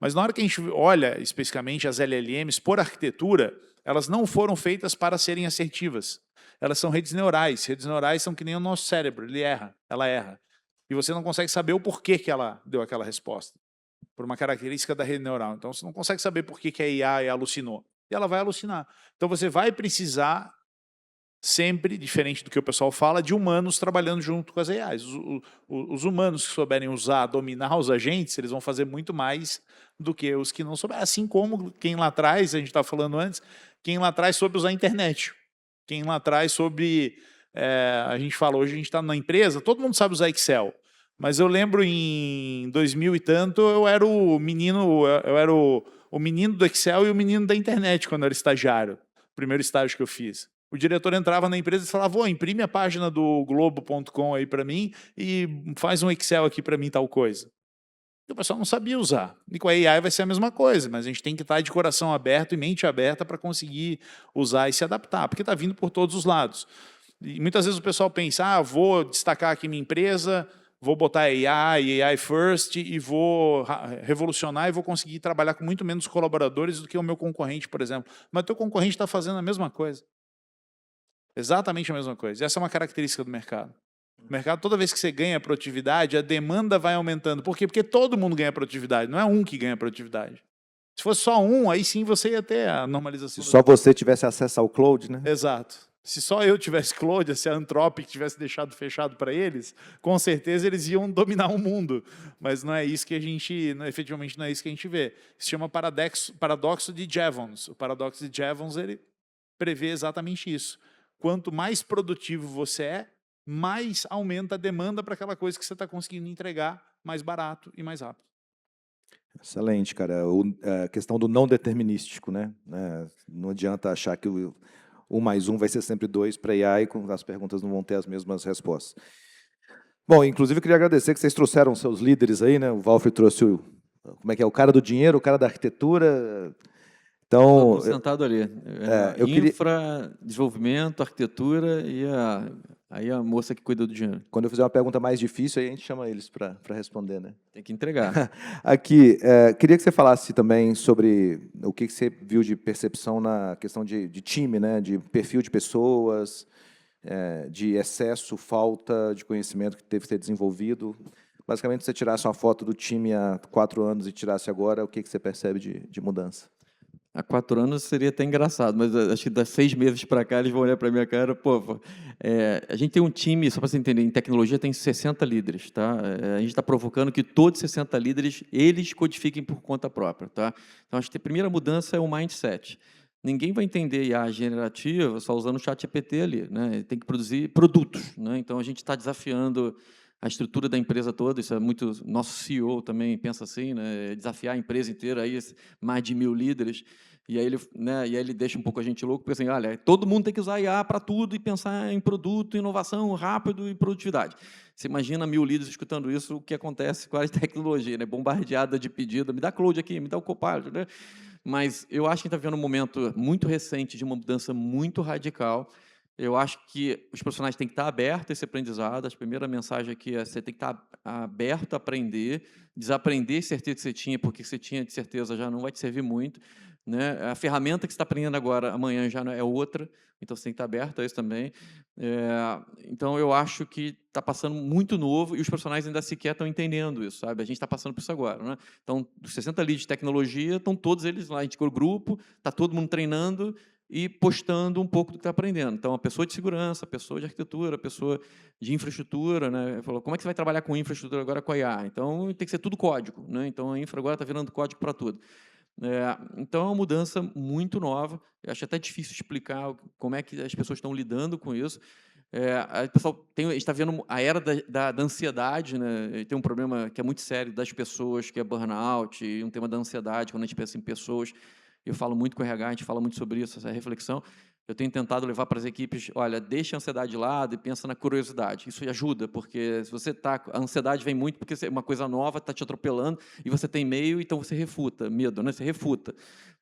Mas na hora que a gente olha, especificamente, as LLMs, por arquitetura, elas não foram feitas para serem assertivas. Elas são redes neurais. Redes neurais são que nem o nosso cérebro, ela erra. E você não consegue saber o porquê que ela deu aquela resposta, por uma característica da rede neural. Então, você não consegue saber por que a IA alucinou. E ela vai alucinar. Então, você vai precisar, sempre, diferente do que o pessoal fala, de humanos trabalhando junto com as AIs. Os humanos que souberem usar, dominar os agentes, eles vão fazer muito mais do que os que não souberem. Assim como quem lá atrás, a gente estava falando antes, quem lá atrás soube usar a internet. Quem lá atrás soube... a gente fala, hoje a gente está na empresa, todo mundo sabe usar Excel, mas eu lembro em 2000 e tanto, eu era o menino do Excel e o menino da internet quando eu era estagiário, primeiro estágio que eu fiz. O diretor entrava na empresa e falava, imprime a página do Globo.com aí para mim e faz um Excel aqui para mim tal coisa. E o pessoal não sabia usar. E com a AI vai ser a mesma coisa, mas a gente tem que estar de coração aberto e mente aberta para conseguir usar e se adaptar, porque está vindo por todos os lados. E muitas vezes o pessoal pensa, vou destacar aqui minha empresa, vou botar AI first e vou revolucionar e vou conseguir trabalhar com muito menos colaboradores do que o meu concorrente, por exemplo. Mas o teu concorrente está fazendo a mesma coisa. Exatamente a mesma coisa. Essa é uma característica do mercado. O mercado, toda vez que você ganha produtividade, a demanda vai aumentando. Por quê? Porque todo mundo ganha produtividade, não é um que ganha produtividade. Se fosse só um, aí sim você ia ter a normalização. Se só você tivesse acesso ao cloud, né? Exato. Se só eu tivesse cloud, se a Anthropic tivesse deixado fechado para eles, com certeza eles iam dominar o mundo. Mas não é isso que a gente, efetivamente não é isso que a gente vê. Se chama paradoxo de Jevons. O paradoxo de Jevons, ele prevê exatamente isso. Quanto mais produtivo você é, mais aumenta a demanda para aquela coisa que você está conseguindo entregar mais barato e mais rápido. Excelente, cara. A questão do não determinístico, né? Não adianta achar que 1 mais 1 vai ser sempre 2 para AI, as perguntas não vão ter as mesmas respostas. Bom, inclusive eu queria agradecer que vocês trouxeram seus líderes aí, né? O Valfre trouxe o cara do dinheiro, o cara da arquitetura. Todo Então, mundo sentado ali. eu queria, Infra, desenvolvimento, arquitetura e aí a moça que cuida do dinheiro. quando eu fizer uma pergunta mais difícil, aí a gente chama eles para responder, né? Tem que entregar. Aqui, queria que você falasse também sobre o que você viu de percepção na questão de time, né? De perfil de pessoas, de excesso, falta de conhecimento que teve que ser desenvolvido. Basicamente, se você tirasse uma foto do time há 4 anos e tirasse agora, o que você percebe de mudança? Há 4 anos seria até engraçado, mas acho que das 6 meses para cá eles vão olhar para a minha cara, pô, a gente tem um time, só para você entender, em tecnologia tem 60 líderes, tá? A gente está provocando que todos os 60 líderes, eles codifiquem por conta própria, tá? Então, acho que a primeira mudança é o mindset. Ninguém vai entender IA generativa só usando o chat GPT ali, né? Tem que produzir produtos, né? Então, a gente está desafiando a estrutura da empresa toda, isso é muito... Nosso CEO também pensa assim, né? Desafiar a empresa inteira, aí, mais de 1000 líderes. E aí ele, né, e aí ele deixa um pouco a gente louco, porque assim, olha, todo mundo tem que usar IA para tudo e pensar em produto, inovação, rápido e produtividade. Você imagina 1000 líderes escutando isso, o que acontece com a área de tecnologia, né? Bombardeada de pedido, me dá Cloud aqui, me dá o Copilot, né? Mas eu acho que está vivendo um momento muito recente de uma mudança muito radical. Eu acho que os profissionais têm que estar abertos a esse aprendizado. A primeira mensagem aqui é você tem que estar aberto a aprender, desaprender certeza que você tinha, porque você tinha de certeza já não vai te servir muito, né? A ferramenta que você está aprendendo agora, amanhã já é outra, então você tem que estar aberto a isso também. Então, eu acho que está passando muito novo e os profissionais ainda sequer estão entendendo isso, sabe? A gente está passando por isso agora, né? Então, dos 60 leads de tecnologia, estão todos eles lá, a gente ficou grupo, está todo mundo treinando e postando um pouco do que está aprendendo. Então, a pessoa de segurança, a pessoa de arquitetura, a pessoa de infraestrutura, né? Falou, como é que você vai trabalhar com infraestrutura agora com a IA? Então, tem que ser tudo código, né? Então, a infra agora está virando código para tudo. Então, é uma mudança muito nova. Eu acho até difícil explicar como é que as pessoas estão lidando com isso. Pessoal, a gente está vendo a era da ansiedade, né? Tem um problema que é muito sério das pessoas, que é burnout, e um tema da ansiedade, quando a gente pensa em pessoas. Eu falo muito com o RH, a gente fala muito sobre isso, essa reflexão. Eu tenho tentado levar para as equipes, olha, deixa a ansiedade de lado e pensa na curiosidade. Isso ajuda, porque se você está... A ansiedade vem muito porque uma coisa nova está te atropelando e você tem medo, então você refuta. Medo, né? Você refuta.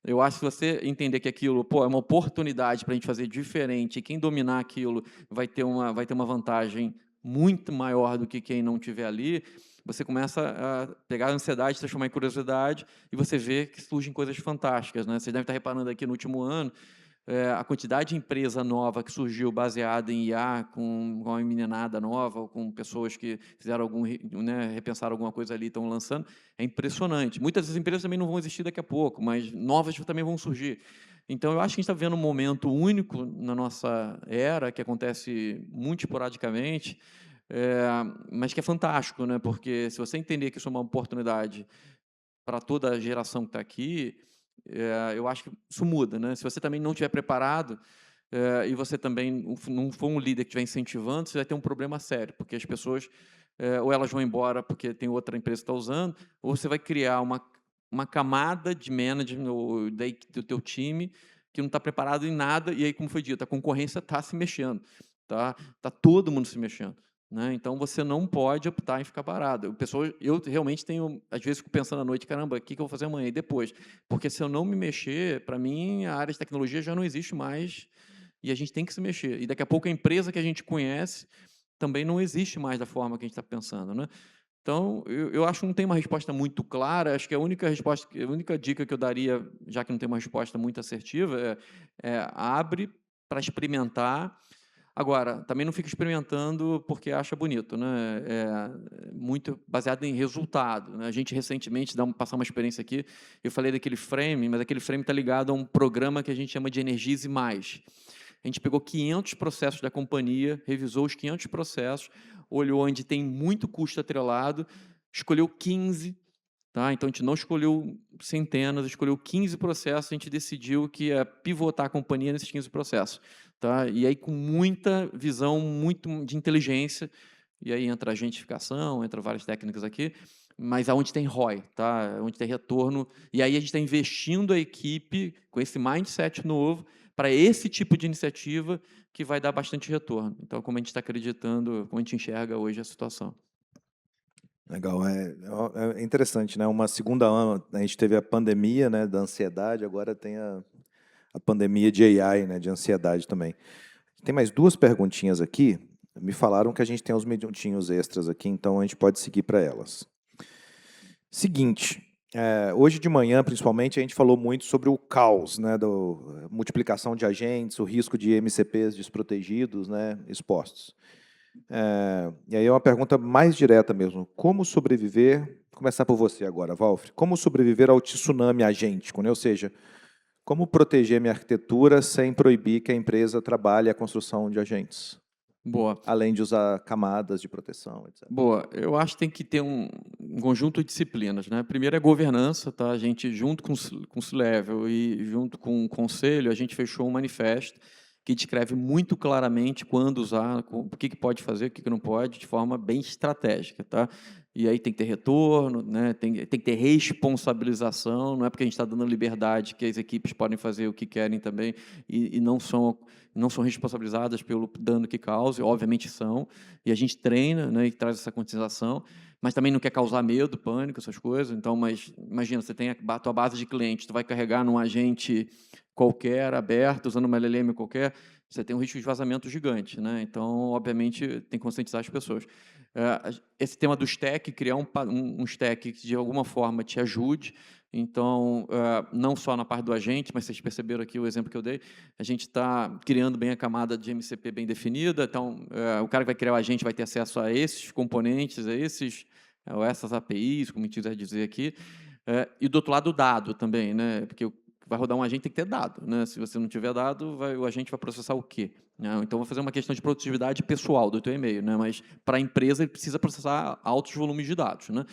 Eu acho que se você entender que aquilo, pô, é uma oportunidade para a gente fazer diferente, e quem dominar aquilo vai ter uma vantagem muito maior do que quem não tiver ali, você começa a pegar a ansiedade, transformar em curiosidade, e você vê que surgem coisas fantásticas, né? Vocês devem estar reparando aqui no último ano, a quantidade de empresa nova que surgiu baseada em IA, com uma meninada nova, ou com pessoas que fizeram né, repensaram alguma coisa ali, estão lançando, é impressionante. Muitas das empresas também não vão existir daqui a pouco, mas novas também vão surgir. Então, eu acho que a gente está vivendo um momento único na nossa era, que acontece muito esporadicamente, mas que é fantástico, né? Porque se você entender que isso é uma oportunidade para toda a geração que está aqui, eu acho que isso muda, né? Se você também não estiver preparado e você também não for um líder que estiver incentivando, você vai ter um problema sério, porque as pessoas ou elas vão embora porque tem outra empresa que está usando, ou você vai criar uma camada de management do teu time que não está preparado em nada, e aí, como foi dito, a concorrência está se mexendo, tá todo mundo se mexendo. Né? Então, você não pode optar em ficar parado. Eu realmente tenho, às vezes, fico pensando à noite, caramba, o que eu vou fazer amanhã e depois? Porque se eu não me mexer, para mim, a área de tecnologia já não existe mais e a gente tem que se mexer. E daqui a pouco a empresa que a gente conhece também não existe mais da forma que a gente está pensando. Né? Então, eu acho que não tem uma resposta muito clara. Acho que a única dica que eu daria, já que não tem uma resposta muito assertiva, abre para experimentar. Agora, também não fica experimentando porque acha bonito, né? Muito baseado em resultado. Né? A gente recentemente, passar uma experiência aqui, eu falei daquele frame, mas aquele frame está ligado a um programa que a gente chama de Energize Mais. A gente pegou 500 processos da companhia, revisou os 500 processos, olhou onde tem muito custo atrelado, escolheu 15. Tá? Então, a gente não escolheu centenas, escolheu 15 processos, a gente decidiu que ia pivotar a companhia nesses 15 processos. Tá? E aí, com muita visão, muito de inteligência, e aí entra a gentificação, entra várias técnicas aqui, mas aonde tem ROI, tá? Onde tem retorno. E aí a gente está investindo a equipe com esse mindset novo para esse tipo de iniciativa que vai dar bastante retorno. Então, como a gente está acreditando, como a gente enxerga hoje a situação. Legal, é interessante, né? Uma segunda onda, a gente teve a pandemia, né, da ansiedade, agora tem a pandemia de AI, né, de ansiedade também. Tem mais duas perguntinhas aqui. Me falaram que a gente tem uns minutinhos extras aqui, então a gente pode seguir para elas. Seguinte, hoje de manhã, principalmente, a gente falou muito sobre o caos, né, da multiplicação de agentes, o risco de MCPs desprotegidos, né, expostos. E aí é uma pergunta mais direta mesmo. Como sobreviver, vou começar por você agora, Valfre, como sobreviver ao tsunami agêntico, né? Ou seja, como proteger minha arquitetura sem proibir que a empresa trabalhe a construção de agentes, Boa. além de usar camadas de proteção, etc. Boa, eu acho que tem que ter um conjunto de disciplinas, né? Primeiro é governança, tá? A gente, junto com o C-Level e junto com o conselho, a gente fechou um manifesto que descreve muito claramente quando usar, o que pode fazer, o que não pode, de forma bem estratégica, tá? E aí tem que ter retorno, né? Tem que ter responsabilização, não é porque a gente está dando liberdade que as equipes podem fazer o que querem também e não são responsabilizadas pelo dano que cause, obviamente são, e a gente treina, né, e traz essa conscientização, mas também não quer causar medo, pânico, essas coisas. Então, mas imagina, você tem a tua base de clientes, tu vai carregar num agente qualquer, aberto, usando uma LLM qualquer, você tem um risco de vazamento gigante, né? Então, obviamente, tem que conscientizar as pessoas. Esse tema do stack, criar um stack que, de alguma forma, te ajude. Então, não só na parte do agente, mas vocês perceberam aqui o exemplo que eu dei, a gente está criando bem a camada de MCP bem definida, então, o cara que vai criar o agente vai ter acesso a esses componentes, ou essas APIs, como a gente quiser dizer aqui, e do outro lado o dado também, né? Porque vai rodar um agente, tem que ter dado, né? Se você não tiver dado, o agente vai processar o quê? Então, vou fazer uma questão de produtividade pessoal do teu e-mail, né? Mas para a empresa ele precisa processar altos volumes de dados, né?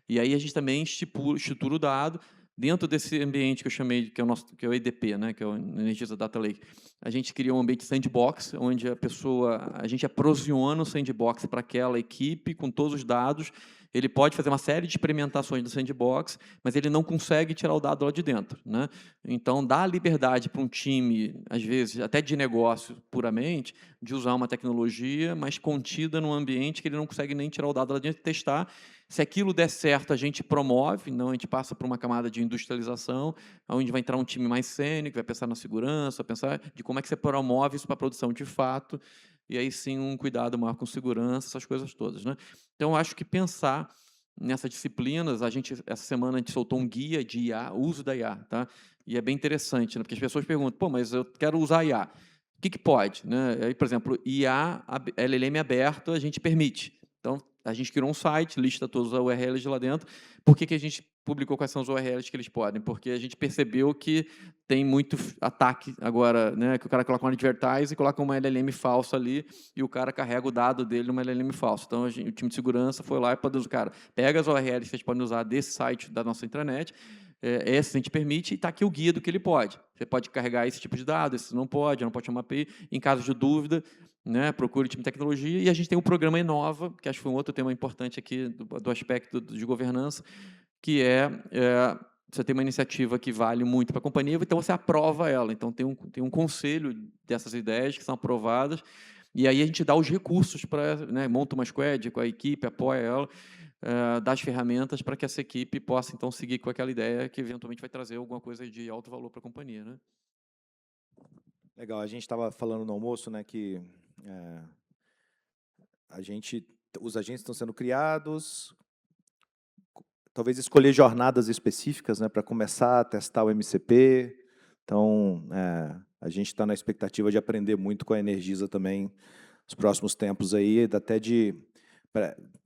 E aí a gente também estrutura o dado dentro desse ambiente que eu chamei, que é o EDP, né? Que é o Energisa Data Lake. A gente cria um ambiente sandbox, onde a gente aprosiona o sandbox para aquela equipe com todos os dados. Ele pode fazer uma série de experimentações do sandbox, mas ele não consegue tirar o dado lá de dentro, né? Então, dá liberdade para um time, às vezes, até de negócio puramente, de usar uma tecnologia, mas contida num ambiente que ele não consegue nem tirar o dado lá de dentro e testar. Se aquilo der certo, a gente promove, não, a gente passa por uma camada de industrialização, onde vai entrar um time mais sênior, que vai pensar na segurança, pensar de como é que você promove isso para a produção de fato, e aí sim um cuidado maior com segurança, essas coisas todas, né? Então, eu acho que pensar nessas disciplinas, essa semana a gente soltou um guia de IA, uso da IA, tá? E é bem interessante, né? Porque as pessoas perguntam, pô, mas eu quero usar IA. O que pode? Né? Aí, por exemplo, IA, LLM aberto, a gente permite. Então, a gente criou um site, lista todas as URLs de lá dentro. Por que a gente publicou quais são as URLs que eles podem? Porque a gente percebeu que tem muito ataque agora, né? Que o cara coloca um advertise e coloca uma LLM falsa ali e o cara carrega o dado dele numa LLM falsa. Então, o time de segurança foi lá e pode usar, cara, pega as URLs que vocês podem usar desse site da nossa intranet, esse a gente permite, e está aqui o guia do que ele pode. Você pode carregar esse tipo de dado, esse não pode chamar API. Em caso de dúvida, né, procure o time de tecnologia. E a gente tem um programa Inova, que acho que foi um outro tema importante aqui do aspecto de governança, que você tem uma iniciativa que vale muito para a companhia, então você aprova ela. Então, tem um conselho dessas ideias que são aprovadas, e aí a gente dá os recursos para, né, monta uma squad com a equipe, apoia ela, dá as ferramentas para que essa equipe possa, então, seguir com aquela ideia que, eventualmente, vai trazer alguma coisa de alto valor para a companhia, né? Legal, a gente estava falando no almoço, né, que os agentes estão sendo criados, talvez escolher jornadas específicas, né, para começar a testar o MCP. Então, a gente está na expectativa de aprender muito com a Energisa também nos próximos tempos aí,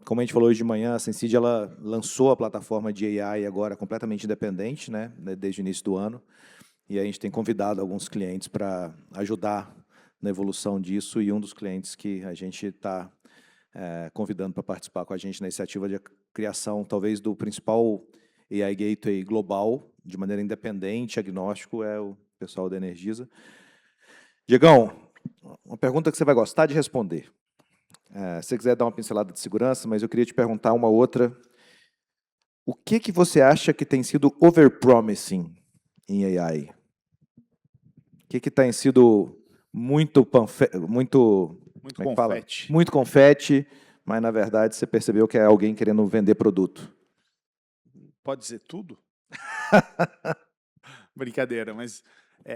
como a gente falou hoje de manhã, a Sensid ela lançou a plataforma de AI agora completamente independente, né, desde o início do ano, e a gente tem convidado alguns clientes para ajudar na evolução disso, e um dos clientes que a gente está convidando para participar com a gente na iniciativa de criação, talvez, do principal AI Gateway global, de maneira independente, agnóstico, é o pessoal da Energisa. Diegão, uma pergunta que você vai gostar de responder. Se você quiser dar uma pincelada de segurança, mas eu queria te perguntar uma outra O que você acha que tem sido overpromising em AI? O que tem sido muito Muito como é que fala? confete. Muito confete, mas na verdade você percebeu que é alguém querendo vender produto? Pode dizer tudo? Brincadeira, mas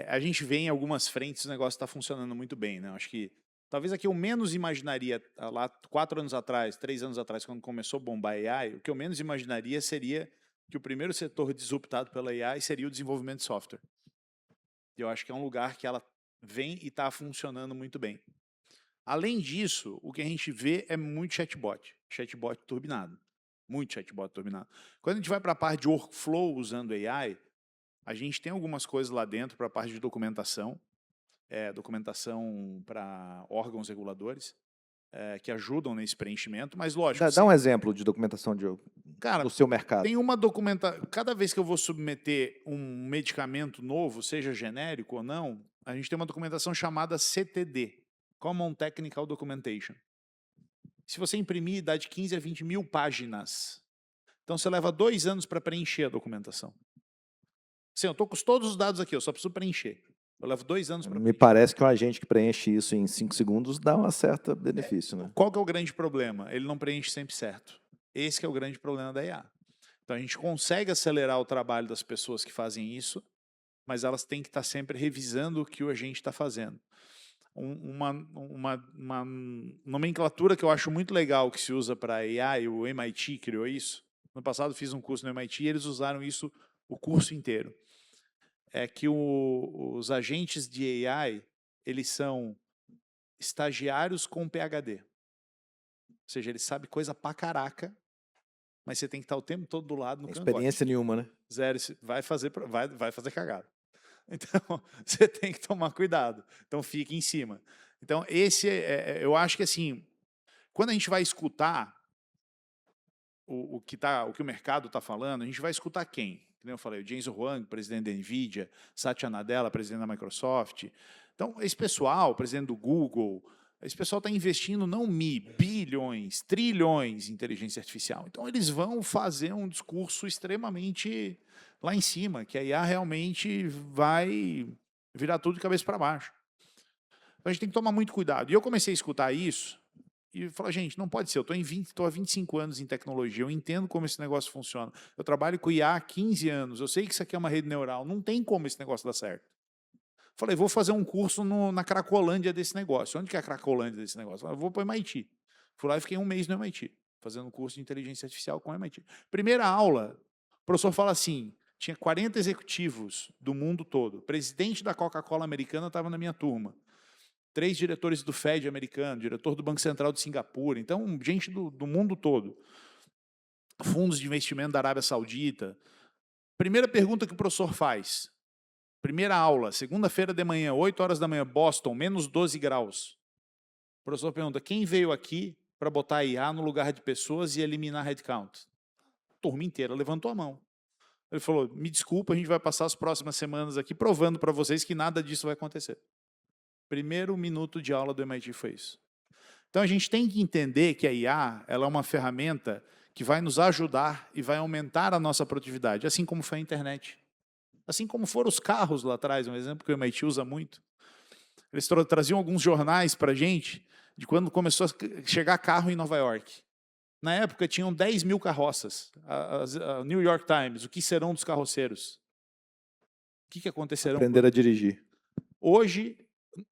a gente vê em algumas frentes o negócio está funcionando muito bem, né? Acho que talvez aqui eu menos imaginaria, lá 4 anos atrás, 3 anos atrás, quando começou a bombar AI, o que eu menos imaginaria seria que o primeiro setor disruptado pela AI seria o desenvolvimento de software. E eu acho que é um lugar que ela vem e está funcionando muito bem. Além disso, o que a gente vê é muito chatbot turbinado. Muito chatbot turbinado. Quando a gente vai para a parte de workflow usando AI, a gente tem algumas coisas lá dentro para a parte de documentação, documentação para órgãos reguladores, que ajudam nesse preenchimento, mas lógico... Dá um exemplo de documentação Cara, no seu mercado. tem uma documentação... Cada vez que eu vou submeter um medicamento novo, seja genérico ou não, a gente tem uma documentação chamada CTD, Common Technical Documentation. Se você imprimir, dá de 15 a 20 mil páginas. Então, você leva 2 anos para preencher a documentação. Assim, eu estou com todos os dados aqui, eu só preciso preencher. Eu levo 2 anos para preencher. Me parece que um agente que preenche isso em 5 segundos dá um certo benefício, né? Qual que é o grande problema? Ele não preenche sempre certo. Esse que é o grande problema da IA. Então, a gente consegue acelerar o trabalho das pessoas que fazem isso, mas elas têm que estar sempre revisando o que o agente está fazendo. Uma nomenclatura que eu acho muito legal que se usa para AI, o MIT criou isso. No passado fiz um curso no MIT e eles usaram isso o curso inteiro. É que os agentes de AI, eles são estagiários com PhD. Ou seja, ele sabe coisa pra caraca, mas você tem que estar o tempo todo do lado no cangote. Experiência nenhuma, né? Zero, vai fazer cagada. Então, você tem que tomar cuidado. Então, fique em cima. Então, eu acho que assim, quando a gente vai escutar o que o mercado está falando, a gente vai escutar quem? Como eu falei, o Jensen Huang, presidente da NVIDIA, Satya Nadella, presidente da Microsoft. Então, esse pessoal, presidente do Google, esse pessoal está investindo não bilhões, trilhões em inteligência artificial. Então, eles vão fazer um discurso extremamente lá em cima, que a IA realmente vai virar tudo de cabeça para baixo. Então, a gente tem que tomar muito cuidado. E eu comecei a escutar isso e falar, gente, não pode ser, eu estou há 25 anos em tecnologia, eu entendo como esse negócio funciona. Eu trabalho com IA há 15 anos, eu sei que isso aqui é uma rede neural, não tem como esse negócio dar certo. Falei, vou fazer um curso na Cracolândia desse negócio. Onde que é a Cracolândia desse negócio? Eu vou para o MIT. Fui lá e fiquei 1 mês no MIT, fazendo um curso de inteligência artificial com o MIT. Primeira aula, o professor fala assim, tinha 40 executivos do mundo todo. O presidente da Coca-Cola americana estava na minha turma. 3 diretores do Fed americano, diretor do Banco Central de Singapura. Então, gente do mundo todo. Fundos de investimento da Arábia Saudita. Primeira pergunta que o professor faz. Primeira aula, segunda-feira de manhã, 8 horas da manhã, Boston, menos 12 graus. O professor pergunta, quem veio aqui para botar IA no lugar de pessoas e eliminar headcount? A turma inteira levantou a mão. Ele falou, me desculpa, a gente vai passar as próximas semanas aqui provando para vocês que nada disso vai acontecer. Primeiro minuto de aula do MIT foi isso. Então, a gente tem que entender que a IA ela é uma ferramenta que vai nos ajudar e vai aumentar a nossa produtividade, assim como foi a internet. Assim como foram os carros lá atrás, um exemplo que o MIT usa muito. Eles traziam alguns jornais para a gente de quando começou a chegar carro em Nova York. Na época, tinham 10 mil carroças. A New York Times, o que serão dos carroceiros? O que acontecerão? Aprender a dirigir. Hoje,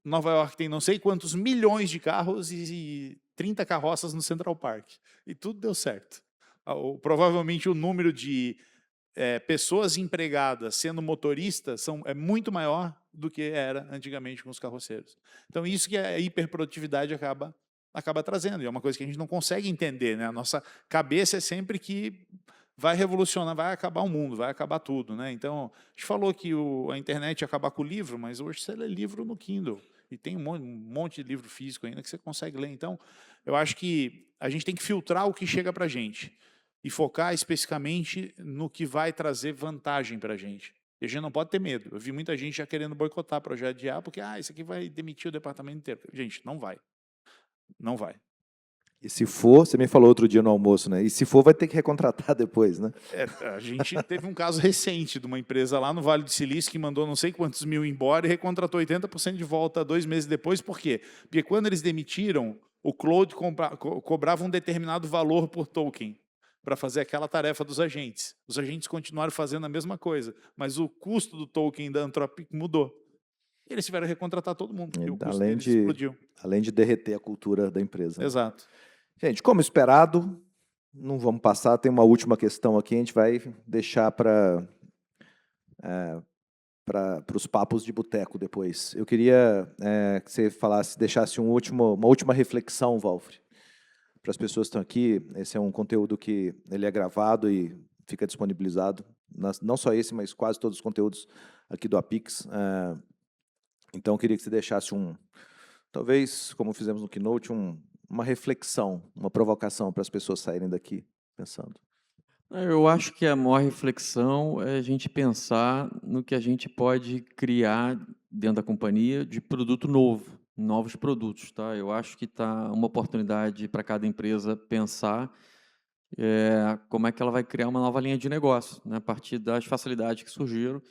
Nova York tem não sei quantos milhões de carros e 30 carroças no Central Park. E tudo deu certo. Provavelmente o número de pessoas empregadas sendo motoristas é muito maior do que era antigamente com os carroceiros. Então, isso que a hiperprodutividade acaba trazendo. E é uma coisa que a gente não consegue entender, né? A nossa cabeça é sempre que vai revolucionar, vai acabar o mundo, vai acabar tudo, né? Então, a gente falou que a internet ia acabar com o livro, mas hoje você lê livro no Kindle. E tem um monte de livro físico ainda que você consegue ler. Então, eu acho que a gente tem que filtrar o que chega para a gente e focar especificamente no que vai trazer vantagem para a gente. E a gente não pode ter medo. Eu vi muita gente já querendo boicotar projeto de IA, porque isso aqui vai demitir o departamento inteiro. Gente, não vai. Não vai. E se for, você me falou outro dia no almoço, né? E se for, vai ter que recontratar depois, né? A gente teve um caso recente de uma empresa lá no Vale do Silício que mandou não sei quantos mil embora e recontratou 80% de volta 2 meses depois. Por quê? Porque quando eles demitiram, o Cloud cobrava um determinado valor por token para fazer aquela tarefa dos agentes. Os agentes continuaram fazendo a mesma coisa, mas o custo do token da Anthropic mudou. E eles tiveram que recontratar todo mundo, porque o custo deles explodiu. Além de derreter a cultura da empresa. Né? Exato. Gente, como esperado, não vamos passar, tem uma última questão aqui, a gente vai deixar para os papos de boteco depois. Eu queria que você deixasse uma última reflexão, Valfre, para as pessoas que estão aqui. Esse é um conteúdo que ele é gravado e fica disponibilizado, não só esse, mas quase todos os conteúdos aqui do Apix. Então, eu queria que você deixasse talvez, como fizemos no Keynote, uma reflexão, uma provocação para as pessoas saírem daqui pensando. Eu acho que a maior reflexão é a gente pensar no que a gente pode criar dentro da companhia de produto novo, novos produtos. Tá? Eu acho que está uma oportunidade para cada empresa pensar como é que ela vai criar uma nova linha de negócio, né, a partir das facilidades que surgiram,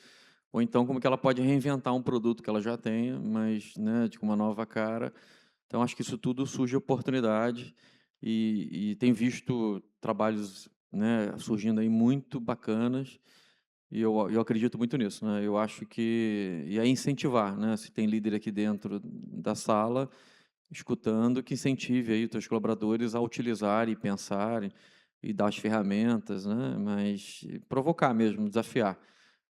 ou então como que ela pode reinventar um produto que ela já tenha, mas né, com uma nova cara. Então, acho que isso tudo surge oportunidade e tem visto trabalhos né, surgindo aí muito bacanas e eu acredito muito nisso. Né? Eu acho que é incentivar, né? Se tem líder aqui dentro da sala, escutando, que incentive aí os seus colaboradores a utilizarem e pensarem e dar as ferramentas, né? Mas provocar mesmo, desafiar.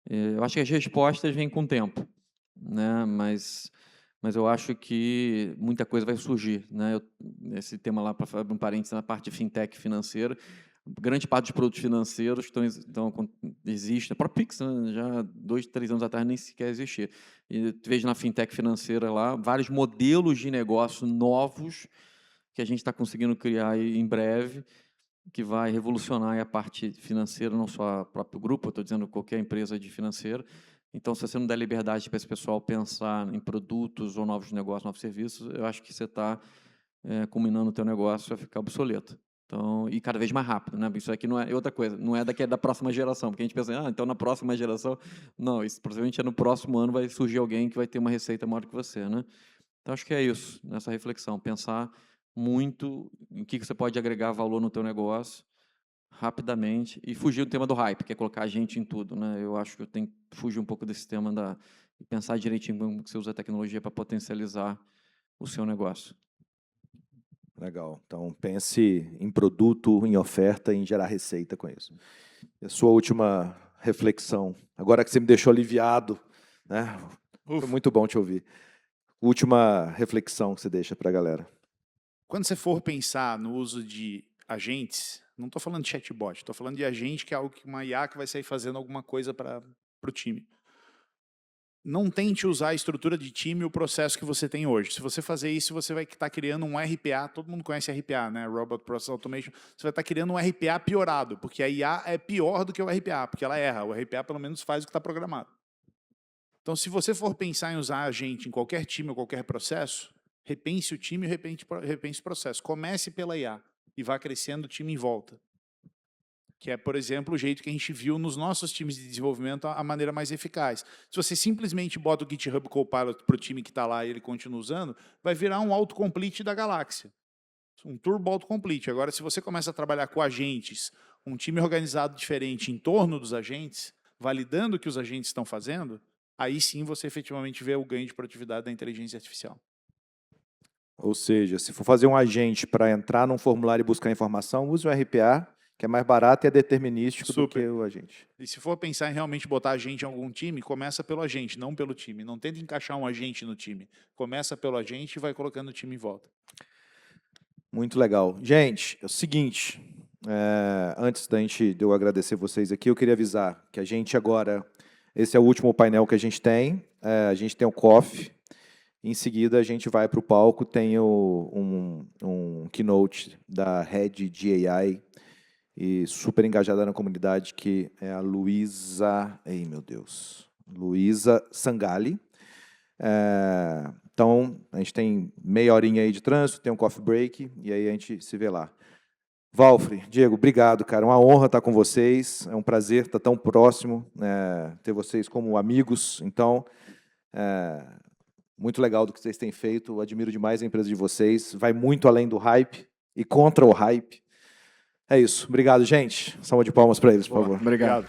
Eu acho que as respostas vêm com o tempo, né? Mas eu acho que muita coisa vai surgir, né? Esse tema lá, para fazer um parênteses, na parte de fintech financeira, grande parte dos produtos financeiros existem. A própria Pix, né? Já 2, 3 anos atrás nem sequer existia. E vejo na fintech financeira lá vários modelos de negócio novos que a gente está conseguindo criar aí em breve, que vai revolucionar a parte financeira, não só o próprio grupo, eu estou dizendo qualquer empresa de financeira. Então, se você não der liberdade para esse pessoal pensar em produtos ou novos negócios, novos serviços, eu acho que você está combinando o teu negócio a ficar obsoleto. Então, e cada vez mais rápido, né? Isso aqui não é outra coisa, não é da próxima geração, porque a gente pensa, então na próxima geração, não, isso provavelmente no próximo ano vai surgir alguém que vai ter uma receita maior que você, né? Então, acho que é isso, nessa reflexão, pensar muito em que você pode agregar valor no teu negócio rapidamente e fugir do tema do hype, que é colocar a gente em tudo, né? Eu acho que eu tenho que fugir um pouco desse tema e pensar direitinho como você usa a tecnologia para potencializar o seu negócio. Legal. Então, pense em produto, em oferta, em gerar receita com isso. E a sua última reflexão, agora que você me deixou aliviado, né? Foi muito bom te ouvir. Última reflexão que você deixa para a galera. Quando você for pensar no uso de agentes, não estou falando de chatbot, estou falando de agente, que é algo que uma IA que vai sair fazendo alguma coisa para o time. Não tente usar a estrutura de time e o processo que você tem hoje. Se você fazer isso, você vai estar criando um RPA, todo mundo conhece RPA, né? Robot Process Automation. Você vai estar criando um RPA piorado, porque a IA é pior do que o RPA, porque ela erra. O RPA, pelo menos, faz o que está programado. Então, se você for pensar em usar agente em qualquer time ou qualquer processo, repense o time e repense o processo. Comece pela IA e vá crescendo o time em volta. Que é, por exemplo, o jeito que a gente viu nos nossos times de desenvolvimento a maneira mais eficaz. Se você simplesmente bota o GitHub Copilot para o time que está lá e ele continua usando, vai virar um autocomplete da galáxia. Um turbo autocomplete. Agora, se você começa a trabalhar com agentes, um time organizado diferente em torno dos agentes, validando o que os agentes estão fazendo, aí sim você efetivamente vê o ganho de produtividade da inteligência artificial. Ou seja, se for fazer um agente para entrar num formulário e buscar informação, use o RPA, que é mais barato e é determinístico do que o agente. E se for pensar em realmente botar agente em algum time, começa pelo agente, não pelo time. Não tenta encaixar um agente no time. Começa pelo agente e vai colocando o time em volta. Muito legal. Gente, é o seguinte, antes de eu agradecer vocês aqui, eu queria avisar que a gente agora, esse é o último painel que a gente tem o coffee, em seguida a gente vai para o palco, tem um keynote da Head de AI, e super engajada na comunidade, que é a Luísa Sangali. Então, a gente tem meia horinha aí de trânsito, tem um coffee break, e aí a gente se vê lá. Valfre, Diego, obrigado, cara. Uma honra estar com vocês. É um prazer estar tão próximo, ter vocês como amigos. Então, muito legal do que vocês têm feito. Eu admiro demais a empresa de vocês. Vai muito além do hype e contra o hype. É isso. Obrigado, gente. Salva de palmas para eles, por favor. Obrigado.